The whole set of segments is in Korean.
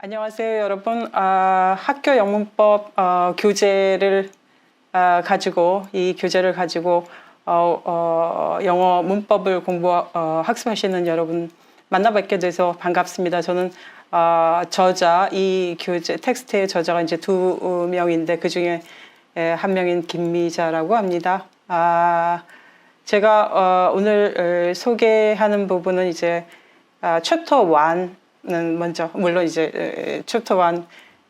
안녕하세요, 여러분. 학교 영문법 교재를 가지고 이 교재를 가지고 영어 문법을 학습하시는 여러분 만나뵙게 돼서 반갑습니다. 저는 저자 이 교재 텍스트의 저자가 이제 두 명인데 그 중에 한 명인 김미자라고 합니다. 제가 오늘 소개하는 부분은 이제 챕터 1는 먼저, 물론 이제 챕터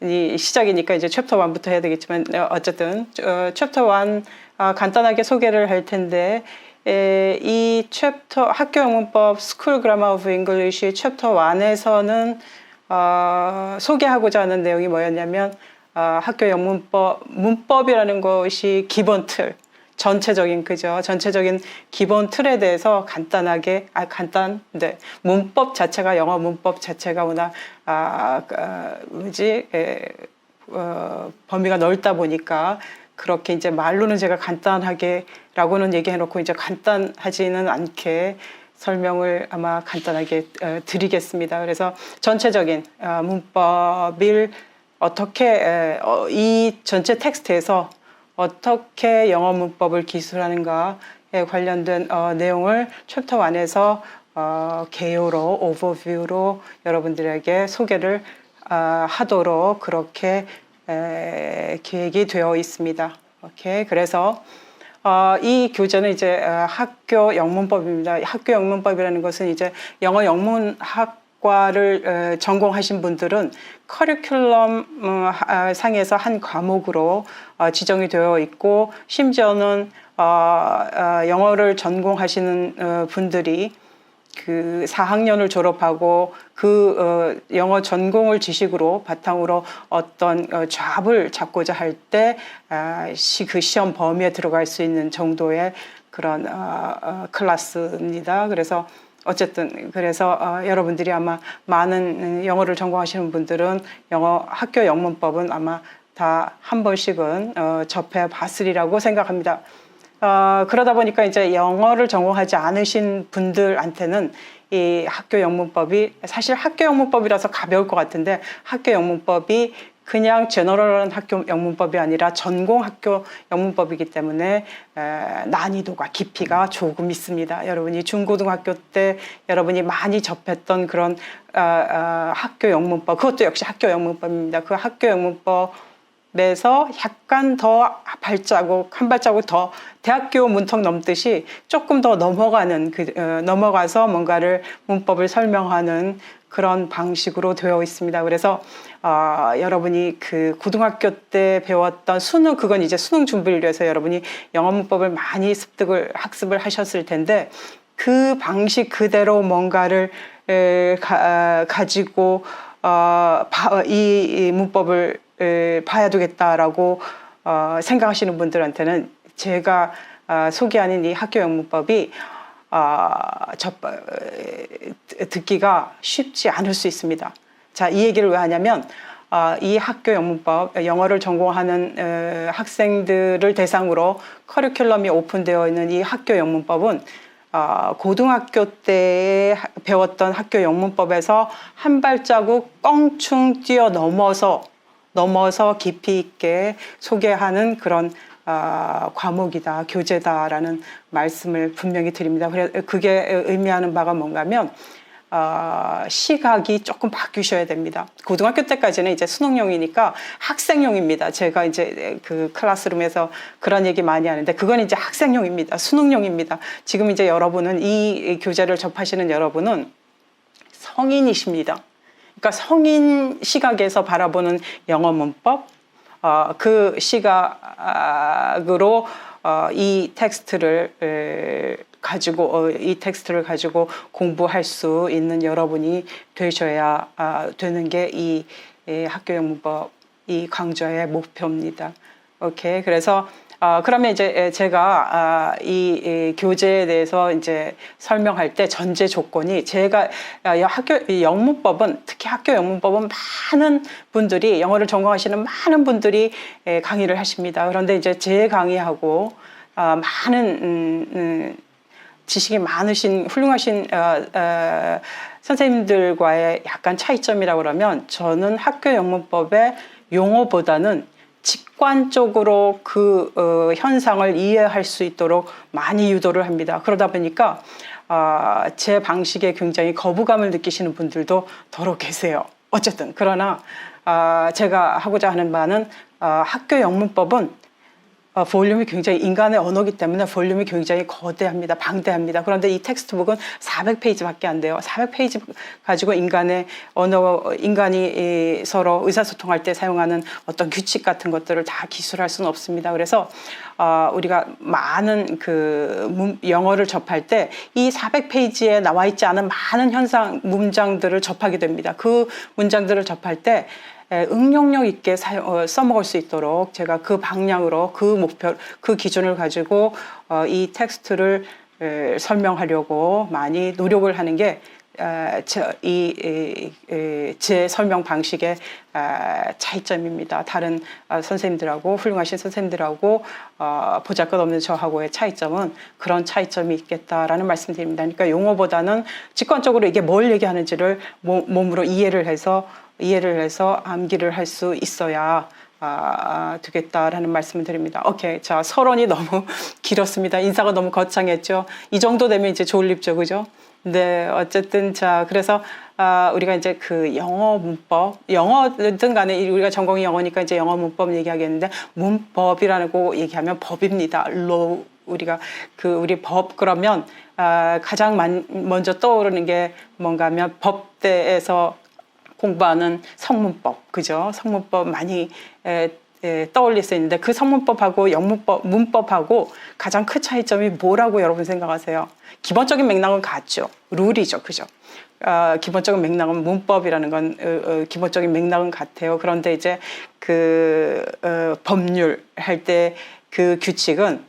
1이 시작이니까 이제 챕터 1부터 해야 되겠지만 어쨌든 챕터 1 간단하게 소개를 할 텐데, 이 챕터 학교 영문법 School Grammar of English 챕터 1에서는 소개하고자 하는 내용이 뭐였냐면 학교 영문법 문법이라는 것이 기본 틀, 전체적인 기본 틀에 대해서 간단하게 문법 자체가 영어 문법 자체가 워낙 범위가 넓다 보니까 그렇게 이제 말로는 제가 간단하게라고는 얘기해놓고 이제 간단하지는 않게 설명을 아마 간단하게 드리겠습니다. 그래서 전체적인 문법을 어떻게 이 전체 텍스트에서 어떻게 영어 문법을 기술하는가에 관련된 내용을 챕터 1에서 개요로, 오버뷰로 여러분들에게 소개를 하도록 그렇게 기획이 되어 있습니다. 오케이. 그래서 이 교재는 이제 학교 영문법입니다. 학교 영문법이라는 것은 이제 영어 영문학과를 전공하신 분들은 커리큘럼 상에서 한 과목으로 지정이 되어 있고, 심지어는 영어를 전공하시는 분들이 그 4학년을 졸업하고 그 영어 전공을 지식으로 바탕으로 어떤 잡을 잡고자 할 때 그 시험 범위에 들어갈 수 있는 정도의 그런 클래스입니다. 그래서 어쨌든 여러분들이 아마 많은 영어를 전공하시는 분들은 학교 영문법은 아마 다 한 번씩은 접해 봤으리라고 생각합니다. 그러다 보니까 이제 영어를 전공하지 않으신 분들한테는 이 학교 영문법이, 사실 학교 영문법이라서 가벼울 것 같은데, 학교 영문법이 그냥 제너럴한 학교 영문법이 아니라 전공 학교 영문법이기 때문에 난이도가, 깊이가 조금 있습니다. 여러분이 중고등학교 때 여러분이 많이 접했던 그런 학교 영문법, 그것도 역시 학교 영문법입니다. 그 학교 영문법에서 약간 더 한 발자국 더 대학교 문턱 넘듯이 조금 더 넘어가서 뭔가를 문법을 설명하는 그런 방식으로 되어 있습니다. 그래서 여러분이 그 고등학교 때 배웠던 수능, 그건 이제 수능 준비를 위해서 여러분이 영어 문법을 많이 학습을 하셨을 텐데, 그 방식 그대로 뭔가를 가지고 이 문법을 봐야 되겠다라고 생각하시는 분들한테는 제가 소개하는 이 학교 영문법이 듣기가 쉽지 않을 수 있습니다. 자, 이 얘기를 왜 하냐면 이 학교 영문법, 영어를 전공하는 학생들을 대상으로 커리큘럼이 오픈되어 있는 이 학교 영문법은 고등학교 때 배웠던 학교 영문법에서 한 발자국 껑충 뛰어 넘어서 깊이 있게 소개하는 그런 과목이다, 교재다라는 말씀을 분명히 드립니다. 그게 의미하는 바가 뭔가 하면 시각이 조금 바뀌셔야 됩니다. 고등학교 때까지는 이제 수능용이니까 학생용입니다. 제가 이제 그 클래스룸에서 그런 얘기 많이 하는데, 그건 이제 학생용입니다. 수능용입니다. 지금 이제 여러분은, 이 교재를 접하시는 여러분은 성인이십니다. 그러니까 성인 시각에서 바라보는 영어 문법, 그 시각으로 이 텍스트를 가지고 공부할 수 있는 여러분이 되셔야 되는 게 이 학교 영문법 이 강좌의 목표입니다. 오케이. 그래서 그러면 이제 제가 이 교재에 대해서 이제 설명할 때 전제 조건이, 제가 영문법은, 특히 학교 영문법은 많은 분들이, 영어를 전공하시는 많은 분들이 강의를 하십니다. 그런데 이제 제 강의하고 많은 지식이 많으신 훌륭하신 선생님들과의 약간 차이점이라고 그러면 저는 학교 영문법의 용어보다는 직관적으로 그 현상을 이해할 수 있도록 많이 유도를 합니다. 그러다 보니까 제 방식에 굉장히 거부감을 느끼시는 분들도 더러 계세요. 어쨌든 그러나 제가 하고자 하는 바는 학교 영문법은 볼륨이 굉장히 인간의 언어기 때문에 볼륨이 굉장히 거대합니다. 방대합니다. 그런데 이 텍스트북은 400페이지밖에 안 돼요. 400페이지 가지고 인간의 언어, 인간이 서로 의사소통할 때 사용하는 어떤 규칙 같은 것들을 다 기술할 수는 없습니다. 그래서 우리가 많은 영어를 접할 때 이 400페이지에 나와 있지 않은 많은 문장들을 접하게 됩니다. 그 문장들을 접할 때 응용력 있게 써먹을 수 있도록 제가 그 방향으로 그 목표, 그 기준을 가지고 이 텍스트를 설명하려고 많이 노력을 하는 게 제 설명 방식의 차이점입니다. 다른 선생님들하고 훌륭하신 선생님들하고 보잘것없는 저하고의 차이점은 그런 차이점이 있겠다라는 말씀드립니다. 그러니까 용어보다는 직관적으로 이게 뭘 얘기하는지를 몸으로 이해를 해서 암기를 할 수 있어야 되겠다라는 말씀을 드립니다. 오케이. 자, 서론이 너무 길었습니다. 인사가 너무 거창했죠. 이 정도 되면 이제 졸립죠. 그죠? 네, 어쨌든, 자, 그래서, 우리가 이제 그 영어 문법, 영어든 간에 우리가 전공이 영어니까 이제 영어 문법 얘기하겠는데, 문법이라고 얘기하면 법입니다. law. 우리가 우리 법, 그러면, 가장 먼저 떠오르는 게 뭔가 하면 법대에서 공부하는 성문법, 그죠? 성문법 많이 떠올릴 수 있는데 그 성문법하고 문법하고 가장 큰 차이점이 뭐라고 여러분 생각하세요? 기본적인 맥락은 같죠. 룰이죠. 그죠? 기본적인 맥락은 문법이라는 건 기본적인 맥락은 같아요. 그런데 이제 법률 할 때 그 규칙은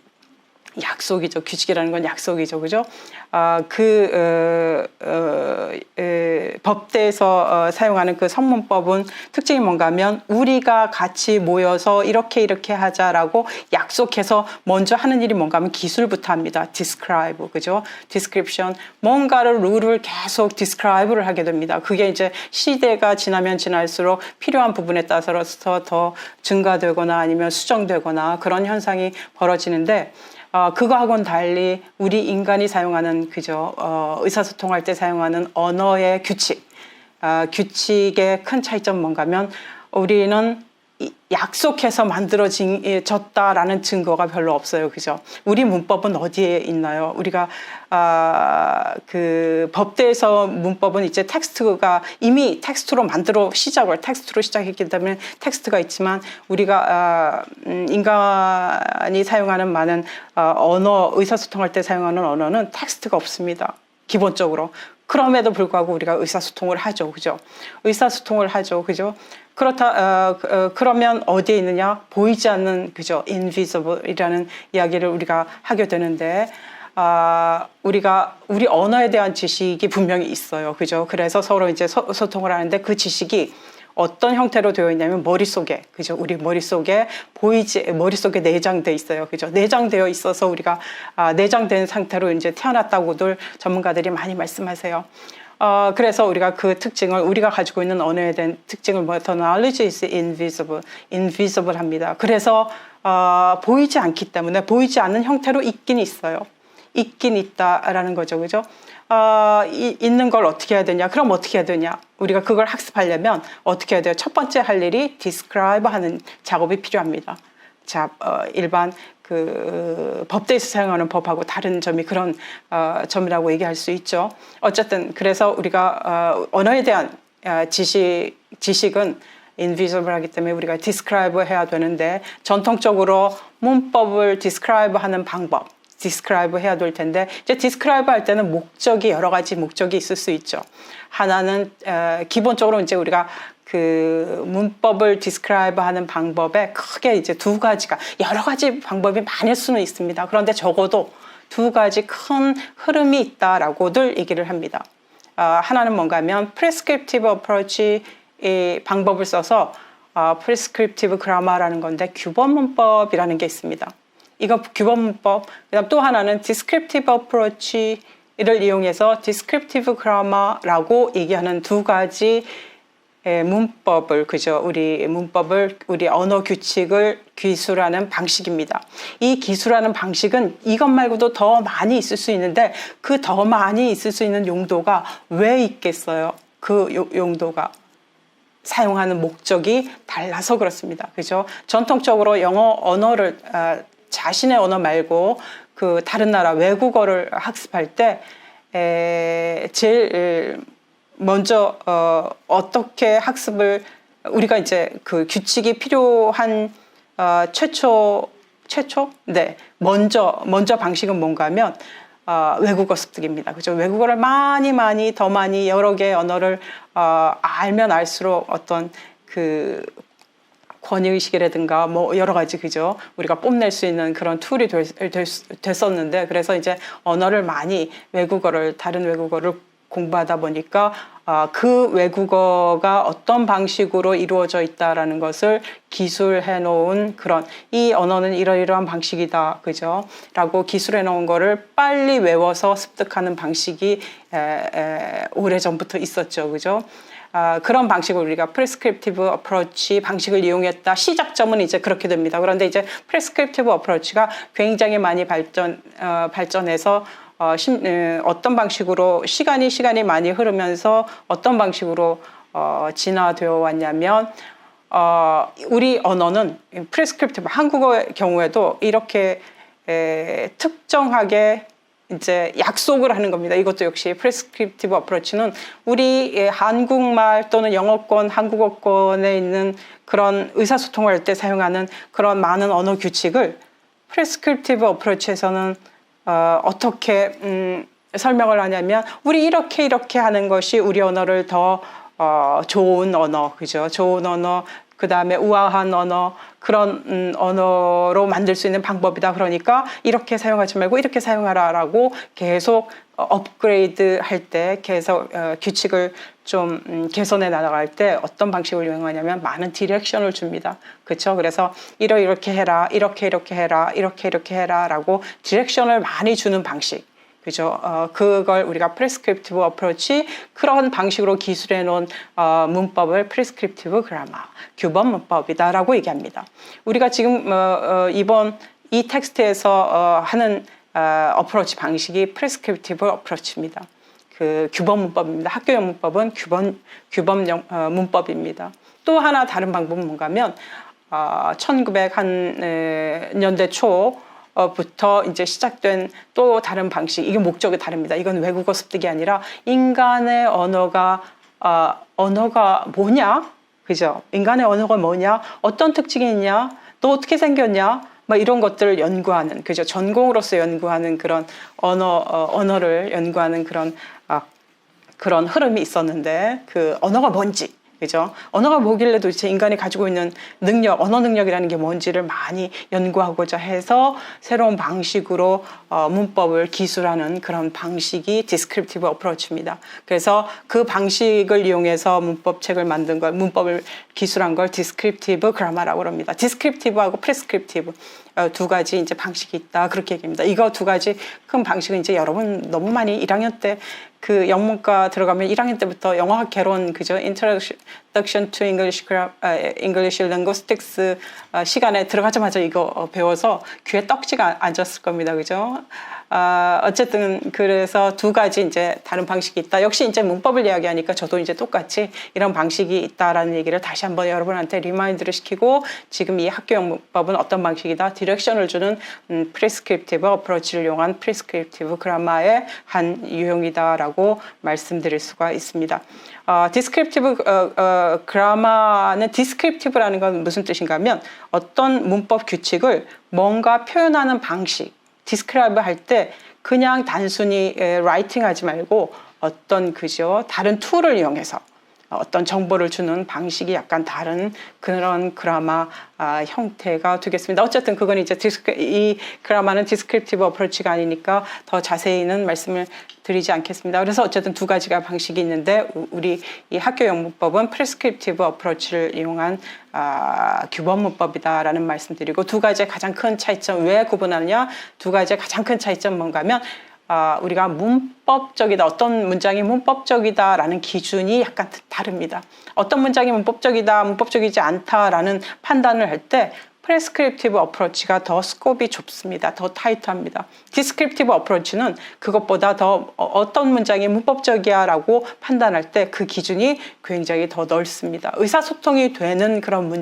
약속이죠. 규칙이라는 건 약속이죠. 그죠? 법대에서 사용하는 그 성문법은 특징이 뭔가 하면 우리가 같이 모여서 이렇게 하자라고 약속해서 먼저 하는 일이 뭔가 하면 기술부터 합니다. describe. 그죠? description. 뭔가를 룰을 계속 describe를 하게 됩니다. 그게 이제 시대가 지나면 지날수록 필요한 부분에 따라서 더 증가되거나 아니면 수정되거나 그런 현상이 벌어지는데 그거하고는 달리 우리 인간이 사용하는 의사소통할 때 사용하는 언어의 규칙의 큰 차이점은 뭔가 하면 우리는 약속해서 만들어졌다라는 증거가 별로 없어요. 그죠? 우리 문법은 어디에 있나요? 우리가 법대에서 문법은 이제 텍스트가 이미 텍스트로 시작했기 때문에 텍스트가 있지만 우리가 인간이 사용하는 많은 의사소통할 때 사용하는 언어는 텍스트가 없습니다. 기본적으로. 그럼에도 불구하고 우리가 의사소통을 하죠. 그죠? 의사소통을 하죠. 그죠? 그러면 어디에 있느냐? 보이지 않는, 그죠? invisible이라는 이야기를 우리가 하게 되는데, 우리 언어에 대한 지식이 분명히 있어요. 그죠? 그래서 서로 이제 소통을 하는데 그 지식이 어떤 형태로 되어 있냐면 머릿속에, 그죠? 우리 머릿속에 머릿속에 내장돼 있어요. 그죠? 내장되어 있어서 우리가, 내장된 상태로 이제 태어났다고들 전문가들이 많이 말씀하세요. 그래서 우리가 우리가 가지고 있는 언어에 대한 특징을 The knowledge is invisible 합니다. 그래서, 보이지 않기 때문에 보이지 않는 형태로 있긴 있어요. 있긴 있다라는 거죠. 그죠? 있는 걸 어떻게 해야 되냐? 그럼 어떻게 해야 되냐? 우리가 그걸 학습하려면 어떻게 해야 돼요? 첫 번째 할 일이 describe 하는 작업이 필요합니다. 자, 일반 법대에서 사용하는 법하고 다른 점이 그런 점이라고 얘기할 수 있죠. 어쨌든 그래서 우리가 언어에 대한 지식은 invisible 하기 때문에 우리가 describe 해야 되는데 전통적으로 문법을 describe 하는 방법 describe 해야 될 텐데 이제 describe 할 때는 여러 가지 목적이 있을 수 있죠. 하나는 기본적으로 이제 우리가 문법을 describe 하는 방법에 크게 이제 여러 가지 방법이 많을 수는 있습니다. 그런데 적어도 두 가지 큰 흐름이 있다라고들 얘기를 합니다. 하나는 뭔가 하면 prescriptive approach 이 방법을 써서 prescriptive grammar라는 건데 규범 문법이라는 게 있습니다. 이거 규범 문법. 그다음 또 하나는 descriptive approach를 이용해서 descriptive grammar라고 얘기하는 두 가지 문법을, 그죠? 우리 문법을, 우리 언어 규칙을 기술하는 방식입니다. 이 기술하는 방식은 이것 말고도 더 많이 있을 수 있는데 그 더 많이 있을 수 있는 용도가 왜 있겠어요? 그 용도가 사용하는 목적이 달라서 그렇습니다. 그죠? 전통적으로 영어 언어를 자신의 언어 말고 그 다른 나라 외국어를 학습할 때 제일 먼저 어떻게 학습을 우리가 이제 그 규칙이 필요한 네, 먼저 방식은 뭔가면 외국어 습득입니다. 그죠? 외국어를 더 많이 여러 개의 언어를 알면 알수록 어떤 그 권위의식이라든가 뭐 여러 가지, 그죠? 우리가 뽐낼 수 있는 그런 툴이 됐었는데, 그래서 이제 다른 외국어를 공부하다 보니까 그 외국어가 어떤 방식으로 이루어져 있다라는 것을 기술해 놓은 이 언어는 이러이러한 방식이다, 그죠? 라고 기술해 놓은 거를 빨리 외워서 습득하는 방식이 오래전부터 있었죠, 그죠? 그런 방식을 우리가 prescriptive approach 방식을 이용했다. 시작점은 이제 그렇게 됩니다. 그런데 이제 prescriptive approach가 굉장히 많이 발전해서 어떤 방식으로 시간이 많이 흐르면서 어떤 방식으로 진화되어 왔냐면 우리 언어는 prescriptive, 한국어의 경우에도 이렇게 특정하게 이제 약속을 하는 겁니다. 이것도 역시 prescriptive approach는 우리 한국말 또는 영어권, 한국어권에 있는 그런 의사소통을 할 때 사용하는 그런 많은 언어 규칙을 prescriptive approach에서는 어떻게 설명을 하냐면 우리 이렇게 하는 것이 우리 언어를 더 좋은 언어, 그죠? 좋은 언어, 그 다음에 우아한 언어, 그런 언어로 만들 수 있는 방법이다. 그러니까 이렇게 사용하지 말고 이렇게 사용하라라고 계속 업그레이드 할 때, 계속 규칙을 좀 개선해 나갈 때 어떤 방식을 이용하냐면 많은 디렉션을 줍니다. 그렇죠? 그래서 이렇게 해라, 이렇게 해라, 이렇게 해라라고 디렉션을 많이 주는 방식. 그죠? 그걸 우리가 prescriptive approach, 그런 방식으로 기술해 놓은 문법을 prescriptive grammar, 규범 문법이다라고 얘기합니다. 우리가 지금 이번 이 텍스트에서 하는 어프로치 방식이 prescriptive approach입니다. 그 규범 문법입니다. 학교용 문법은 규범 문법입니다. 또 하나 다른 방법은 뭔가면 1900년대 초 부터 이제 시작된 또 다른 방식, 이게 목적이 다릅니다. 이건 외국어 습득이 아니라 인간의 언어가 뭐냐, 그죠? 인간의 언어가 뭐냐, 어떤 특징이 있냐, 또 어떻게 생겼냐, 막 이런 것들을 연구하는, 그죠? 전공으로서 연구하는 그런 언어를 연구하는 그런 흐름이 있었는데, 그 언어가 뭔지, 그죠? 언어가 뭐길래 도대체 인간이 가지고 있는 능력, 언어 능력이라는 게 뭔지를 많이 연구하고자 해서 새로운 방식으로 문법을 기술하는 그런 방식이 descriptive approach입니다. 그래서 그 방식을 이용해서 문법을 기술한 걸 descriptive grammar라고 합니다. descriptive하고 prescriptive 두 가지 이제 방식이 있다, 그렇게 얘기합니다. 이거 두 가지 큰 방식은 이제 여러분 너무 많이 1학년 때 그 영문과 들어가면 1학년 때부터 영어학 개론, 그죠? Introduction to English Linguistics 시간에 들어가자마자 이거 배워서 귀에 떡지가 앉았을 겁니다, 그죠? 어쨌든 그래서 두 가지 이제 다른 방식이 있다. 역시 이제 문법을 이야기하니까 저도 이제 똑같이 이런 방식이 있다라는 얘기를 다시 한번 여러분한테 리마인드를 시키고, 지금 이 학교용 문법은 어떤 방식이다, 디렉션을 주는 prescriptive approach를 이용한 prescriptive grammar의 한 유형이다라고 말씀드릴 수가 있습니다. descriptive grammar는 descriptive라는 건 무슨 뜻인가 하면 어떤 문법 규칙을 뭔가 표현하는 방식, 디스크라이브 할 때 그냥 단순히 라이팅 하지 말고 어떤, 그죠? 다른 툴을 이용해서 어떤 정보를 주는 방식이 약간 다른 그런 그라마 형태가 되겠습니다. 어쨌든 그건 이제 이 그라마는 디스크립티브 어프로치가 아니니까 더 자세히는 말씀을 드리지 않겠습니다. 그래서 어쨌든 두 가지가 방식이 있는데 우리 이 학교 영문법은 프레스크립티브 어프로치를 이용한 규범 문법이다라는 말씀드리고, 두 가지의 가장 큰 차이점, 왜 구분하느냐, 두 가지의 가장 큰 차이점 뭔가 하면 우리가 문법적이다, 어떤 문장이 문법적이다라는 기준이 약간 다릅니다. 어떤 문장이 문법적이다, 문법적이지 않다라는 판단을 할 때 프레스크립티브 어프로치가 더 스코프가 좁습니다. 더 타이트합니다. 디스크립티브 어프로치는 그것보다 더 어떤 문장이 문법적이야 라고 판단할 때 그 기준이 굉장히 더 넓습니다. 의사소통이 되는 그런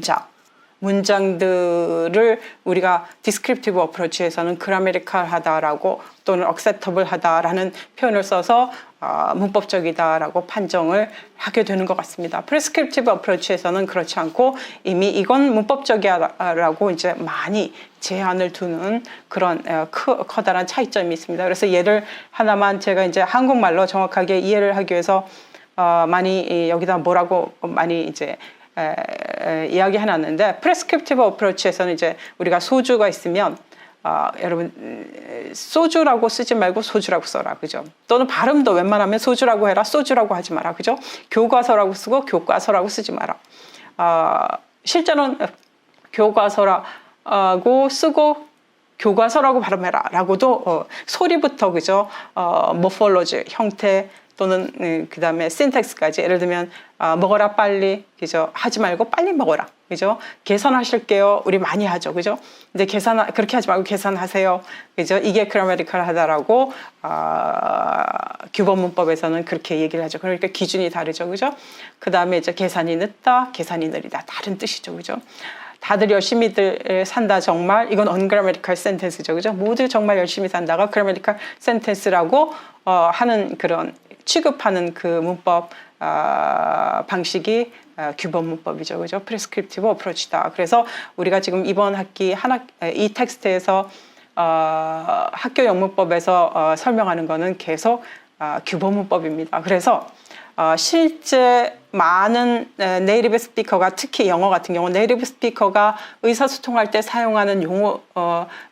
문장들을 우리가 디스크립티브 어프로치에서는 그라메리칼하다라고 또는 acceptable하다라는 표현을 써서 문법적이다라고 판정을 하게 되는 것 같습니다. 프레스크립티브 어프로치에서는 그렇지 않고 이미 이건 문법적이라고 이제 많이 제한을 두는 그런 커다란 차이점이 있습니다. 그래서 예를 하나만 제가 이제 한국말로 정확하게 이해를 하기 위해서 많이 여기다 뭐라고 많이 이제 이야기 해놨는데, 프레스크립티브 어프로치에서는 이제 우리가 소주가 있으면 여러분 소주라고 쓰지 말고 소주라고 써라, 그죠? 또는 발음도 웬만하면 소주라고 해라, 소주라고 하지 마라, 그죠? 교과서라고 쓰고 교과서라고 쓰지 마라. 실제로는 교과서라고 쓰고 교과서라고 발음해라 라고도 소리부터, 그죠? 모폴로지 형태 또는 그 다음에 신텍스까지, 예를 들면 먹어라 빨리, 그죠? 하지 말고 빨리 먹어라, 그죠? 계산하실게요, 우리 많이 하죠, 그죠? 근데 그렇게 하지 말고 계산하세요, 그죠? 이게 그라메리칼하다라고 규범 문법에서는 그렇게 얘기를 하죠. 그러니까 기준이 다르죠, 그죠? 그 다음에 이제 계산이 늦다, 계산이 느리다, 다른 뜻이죠, 그죠? 다들 열심히들 산다, 정말 이건 언그라메리칼 센텐스죠, 그죠? 모두 정말 열심히 산다가 그라메리칼 센텐스라고 하는 그런 취급하는 그 문법 방식이 규범 문법이죠, 그죠? 프레스크립티브 어프로치다. 그래서 우리가 지금 이번 학기 이 텍스트에서 학교 영문법에서 설명하는 거는 계속 규범 문법입니다. 그래서 실제 많은 네이티브 스피커가, 특히 영어 같은 경우 네이티브 스피커가 의사소통할 때 사용하는 용어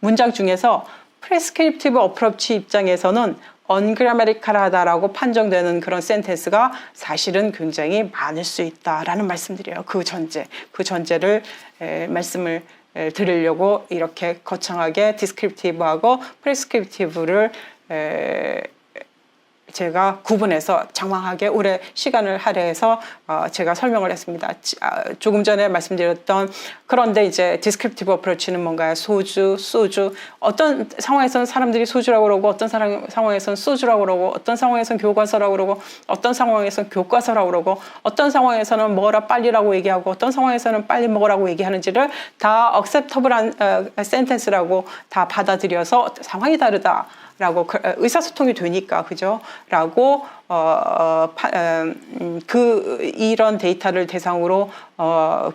문장 중에서 프레스크립티브 어프로치 입장에서는 언그라메리칼하다라고 판정되는 그런 센텐스가 사실은 굉장히 많을 수 있다라는 말씀드려요. 그 전제를 말씀을 드리려고 이렇게 거창하게 디스크립티브하고 프레스크립티브를 제가 구분해서 장황하게 오래 시간을 할애해서 제가 설명을 했습니다. 조금 전에 말씀드렸던, 그런데 이제 디스크립티브 어프로치는 뭔가요? 소주. 어떤 상황에서는 사람들이 소주라고 그러고, 어떤 상황에서는 소주라고 그러고, 어떤 상황에서는 교과서라고 그러고, 어떤 상황에서는 교과서라고 그러고, 어떤 상황에서는 먹어라 빨리라고 얘기하고, 어떤 상황에서는 빨리 먹으라고 얘기하는지를 다 acceptable한 센텐스라고 다 받아들여서 상황이 다르다 라고, 의사소통이 되니까, 그죠? 라고 이런 데이터를 대상으로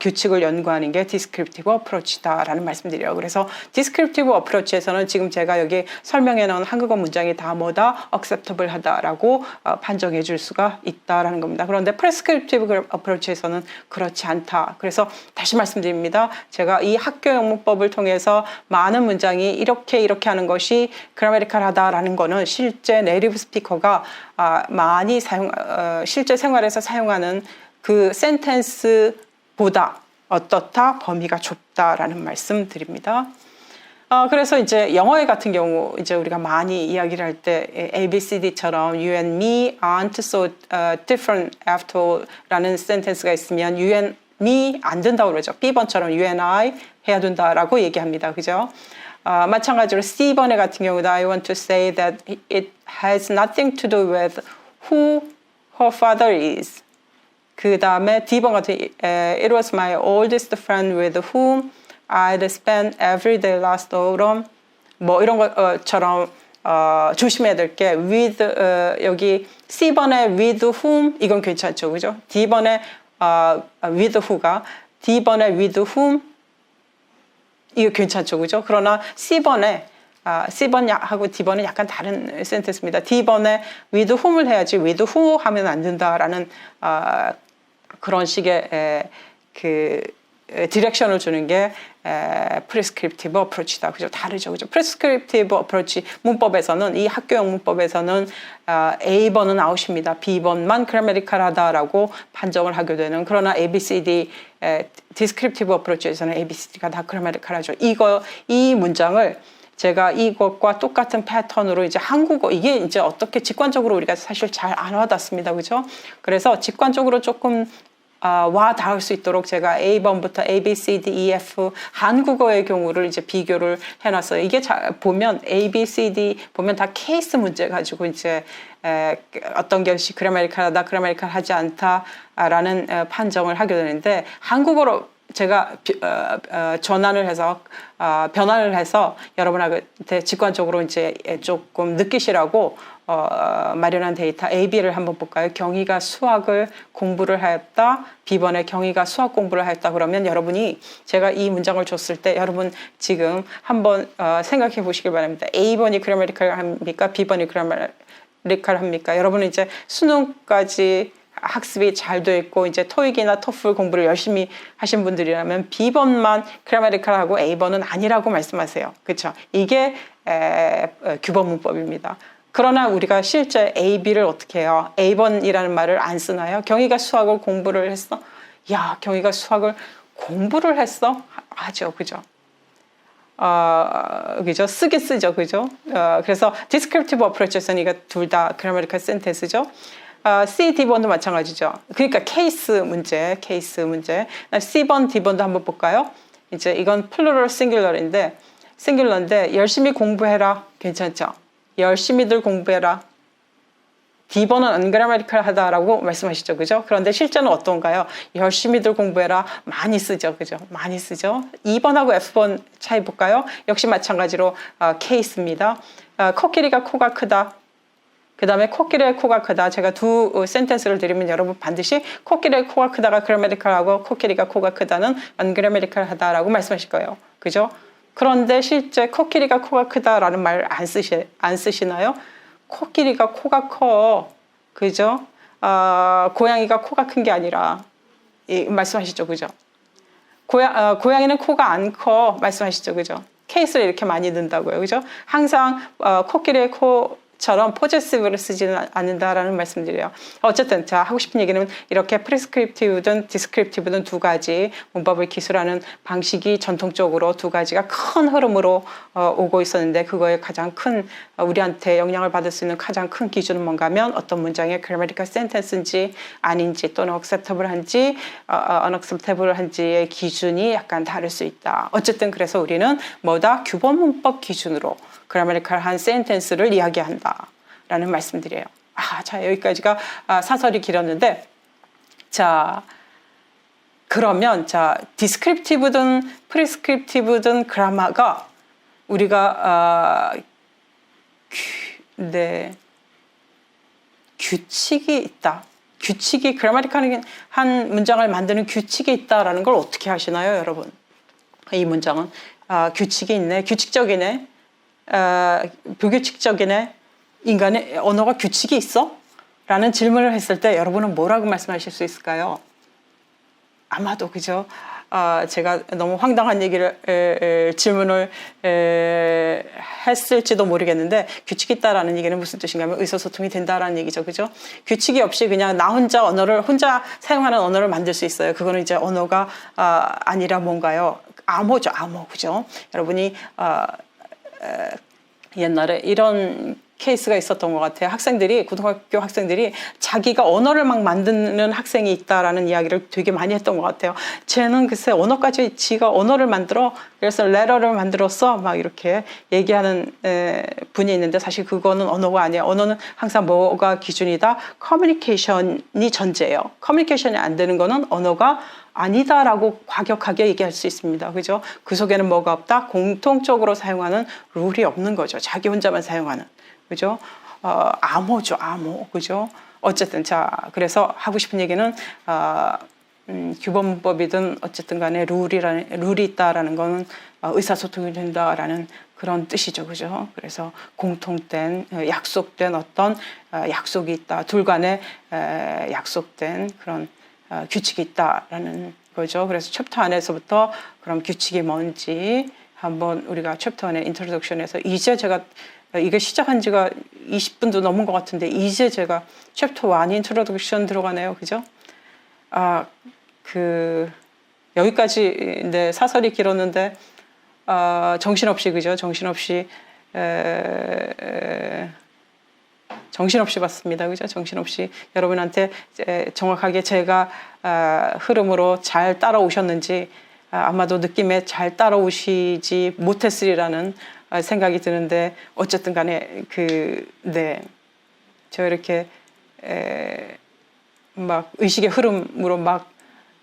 규칙을 연구하는 게 디스크립티브 어프로치다라는 말씀드려요. 그래서 디스크립티브 어프로치에서는 지금 제가 여기 설명해 놓은 한국어 문장이 다 뭐다? acceptable 하다라고 판정해 줄 수가 있다라는 겁니다. 그런데 프레스크립티브 어프로치에서는 그렇지 않다. 그래서 다시 말씀드립니다. 제가 이 학교 영문법을 통해서 많은 문장이 이렇게 하는 것이 그라메리칼하다라는 거는 실제 네이티브 스피커가 많이 실제 생활에서 사용하는 그 센텐스보다 어떻다? 범위가 좁다라는 말씀 드립니다. 그래서 이제 영어 같은 경우 이제 우리가 많이 이야기를 할 때 ABCD처럼 You and me aren't so different after all라는 센텐스가 있으면 You and me 안 된다고 그러죠. B번처럼 You and I 해야 된다라고 얘기합니다. 그죠? 마찬가지로 C번에 같은 경우도 I want to say that it has nothing to do with who her father is. 그 다음에 D번 같은 It was my oldest friend with whom I'd spent every day last autumn. 뭐 이런 것처럼 조심해야 될 게 with 여기 C번에 with whom 이건 괜찮죠, 그죠? D번에 with who가 D번에 with whom 이거 괜찮죠, 그죠? 그러나 C번에 C번하고 D번은 약간 다른 센텐스입니다. D번에 with whom을 해야지 with who 하면 안 된다라는 그런 식의 그 디렉션을 주는 게 프리스크립티브 어프로치다. 그죠? 다르죠. 그죠? 프리스크립티브 어프로치 문법에서는 이 학교용 문법에서는 A번은 아웃입니다. B번만 그래머리컬하다라고 판정을 하게 되는 그러나 ABCD 디스크립티브 어프로치에서는 ABCD가 다 그래머리컬하죠. 이 문장을 제가 이것과 똑같은 패턴으로 이제 한국어 이게 이제 어떻게 직관적으로 우리가 사실 잘 안 와닿습니다. 그죠? 그래서 직관적으로 조금 와 닿을 수 있도록 제가 A번부터 A, B, C, D, E, F 한국어의 경우를 이제 비교를 해놨어요. 이게 보면 A, B, C, D 보면 다 케이스 문제 가지고 이제 어떤 것이 그래머리컬하다, 그래머리컬하지 않다라는 판정을 하게 되는데 한국어로 제가 변환을 해서 여러분한테 직관적으로 이제 조금 느끼시라고 마련한 데이터 A, B를 한번 볼까요? 경희가 수학을 공부를 하였다. B번에 경희가 수학 공부를 하였다. 그러면 여러분이 제가 이 문장을 줬을 때 여러분 지금 한번 생각해 보시길 바랍니다. A번이 그래머리컬 합니까? B번이 그래머리컬 합니까? 여러분은 이제 수능까지 학습이 잘 돼 있고 이제 토익이나 토플 공부를 열심히 하신 분들이라면 B번만 그래머리컬하고 A번은 아니라고 말씀하세요. 그렇죠? 이게 규범 문법입니다. 그러나 우리가 실제 A, B를 어떻게 해요? A번이라는 말을 안 쓰나요? 경희가 수학을 공부를 했어? 야, 경희가 수학을 공부를 했어? 하죠. 그죠? 그죠? 쓰긴 쓰죠. 그죠? 그래서 descriptive approach에서는 이거 둘 다 grammatical sentence죠. C, D번도 마찬가지죠. 그러니까 케이스 문제. C번, D번도 한번 볼까요? 이제 이건 plural singular인데 열심히 공부해라. 괜찮죠? 열심히들 공부해라. D번은 ungrammatical 하다라고 말씀하시죠. 그죠? 그런데 실제는 어떤가요? 열심히들 공부해라. 많이 쓰죠. 그죠? 많이 쓰죠. 2번하고 F번 차이 볼까요? 역시 마찬가지로 케이스입니다. 코끼리가 코가 크다. 그 다음에 코끼리의 코가 크다. 제가 두 센텐스를 드리면 여러분 반드시 코끼리의 코가 크다가 그래머리컬하고 코끼리가 코가 크다는 ungrammatical 하다라고 말씀하실 거예요. 그죠? 그런데 실제 코끼리가 코가 크다라는 말 안 쓰시나요? 코끼리가 코가 커. 그죠? 고양이가 코가 큰 게 아니라 말씀하시죠. 그죠? 고양이는 코가 안 커. 말씀하시죠. 그죠? 케이스를 이렇게 많이 넣는다고요. 그죠? 항상 코끼리의 코처럼 포제시브를 쓰지는 않는다라는 말씀드려요. 어쨌든 자 하고 싶은 얘기는 이렇게 프리스크립티브든 디스크립티브든 두 가지 문법을 기술하는 방식이 전통적으로 두 가지가 큰 흐름으로 오고 있었는데 그거에 가장 큰 우리한테 영향을 받을 수 있는 가장 큰 기준은 뭔가 하면 어떤 문장의 grammatical sentence인지 아닌지 또는 acceptable한지 unacceptable한지의 기준이 약간 다를 수 있다. 어쨌든 그래서 우리는 뭐다? 규범 문법 기준으로 그래머리컬한 센텐스를 이야기한다 라는 말씀드려요. 자 여기까지가 사설이 길었는데 자 그러면 자 디스크립티브든 프리스크립티브든 그라마가 우리가 규칙이 있다. 규칙이 그래머리컬한 문장을 만드는 규칙이 있다라는 걸 어떻게 하시나요, 여러분? 이 문장은 규칙이 있네, 규칙적이네. 불규칙적이네. 인간의 언어가 규칙이 있어? 라는 질문을 했을 때 여러분은 뭐라고 말씀하실 수 있을까요? 아마도 그죠? 제가 너무 황당한 질문을 했을지도 모르겠는데 규칙이 있다라는 얘기는 무슨 뜻인가 하면 의사소통이 된다라는 얘기죠. 그죠? 규칙이 없이 그냥 나 혼자 사용하는 언어를 만들 수 있어요. 그거는 이제 언어가 아니라 뭔가요? 암호죠. 암호. 그죠? 여러분이 옛날에 이런 케이스가 있었던 것 같아요. 고등학교 학생들이 자기가 언어를 막 만드는 학생이 있다라는 이야기를 되게 많이 했던 것 같아요. 쟤는 글쎄 언어까지 지가 언어를 만들어 그래서 레터를 만들었어 막 이렇게 얘기하는 분이 있는데 사실 그거는 언어가 아니에요. 언어는 항상 뭐가 기준이다? 커뮤니케이션이 전제예요. 커뮤니케이션이 안 되는 거는 언어가 아니다라고 과격하게 얘기할 수 있습니다. 그죠? 그 속에는 뭐가 없다? 공통적으로 사용하는 룰이 없는 거죠. 자기 혼자만 사용하는. 그죠? 암호죠, 암호. 그죠? 어쨌든, 자, 그래서 하고 싶은 얘기는, 규범문법이든 어쨌든 간에 룰이 있다라는 거는 의사소통이 된다라는 그런 뜻이죠. 그죠? 그래서 공통된, 약속된 어떤 약속이 있다. 둘 간에 약속된 그런 규칙이 있다라는 거죠. 그래서 챕터 안에서부터 그럼 규칙이 뭔지 한번 우리가 챕터 안에 인트로덕션에서 이제 제가 이게 시작한 지가 20분도 넘은 것 같은데 이제 제가 챕터 1 인트로덕션 들어가네요. 그죠? 여기까지 네, 사설이 길었는데 정신없이 그죠? 정신없이 봤습니다. 그죠? 정신없이 여러분한테 정확하게 제가 흐름으로 잘 따라오셨는지 아마도 느낌에 잘 따라오시지 못했으리라는 생각이 드는데 어쨌든 간에 저 이렇게 막 의식의 흐름으로 막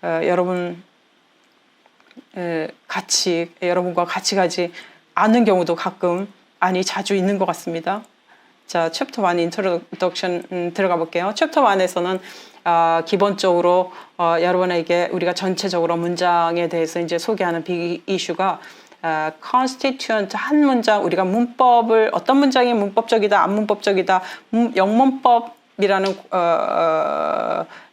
여러분과 같이 가지 않는 경우도 가끔 자주 있는 것 같습니다. 자, 챕터 1 인트로덕션 들어가 볼게요. 챕터 1에서는 기본적으로 여러분에게 우리가 전체적으로 문장에 대해서 이제 소개하는 빅 이슈가 constituent 한 문장 우리가 문법을 어떤 문장이 문법적이다 안 문법적이다 영문법이라는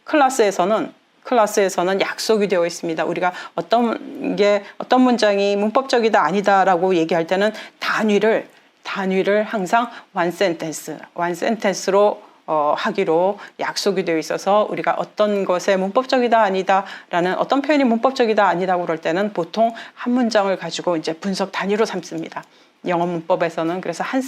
클래스에서는 약속이 되어 있습니다. 우리가 어떤 문장이 문법적이다 아니다라고 얘기할 때는 단위를 항상 one sentence로 하기로 약속이 되어 있어서 우리가 어떤 것에 문법적이다 아니다라는 어떤 표현이 문법적이다 아니다고 그럴 때는 보통 한 문장을 가지고 이제 분석 단위로 삼습니다. 영어 문법에서는 그래서 한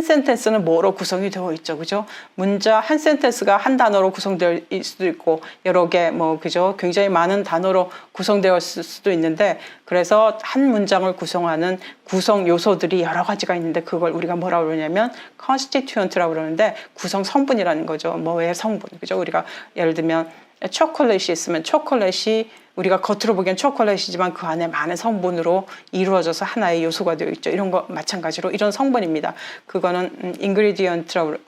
센텐스는 뭐로 구성이 되어 있죠, 그죠? 문장 한 센텐스가 한 단어로 구성될 수도 있고 여러 개 그죠? 굉장히 많은 단어로 구성되었을 수도 있는데 그래서 한 문장을 구성하는 구성 요소들이 여러 가지가 있는데 그걸 우리가 뭐라고 그러냐면 constituent라고 그러는데 구성 성분이라는 거죠. 뭐의 성분, 그죠? 우리가 예를 들면 초콜릿이 있으면 초콜릿이 우리가 겉으로 보기엔 초콜릿이지만 그 안에 많은 성분으로 이루어져서 하나의 요소가 되어 있죠. 이런 거 마찬가지로 이런 성분입니다. 그거는 ingredient라고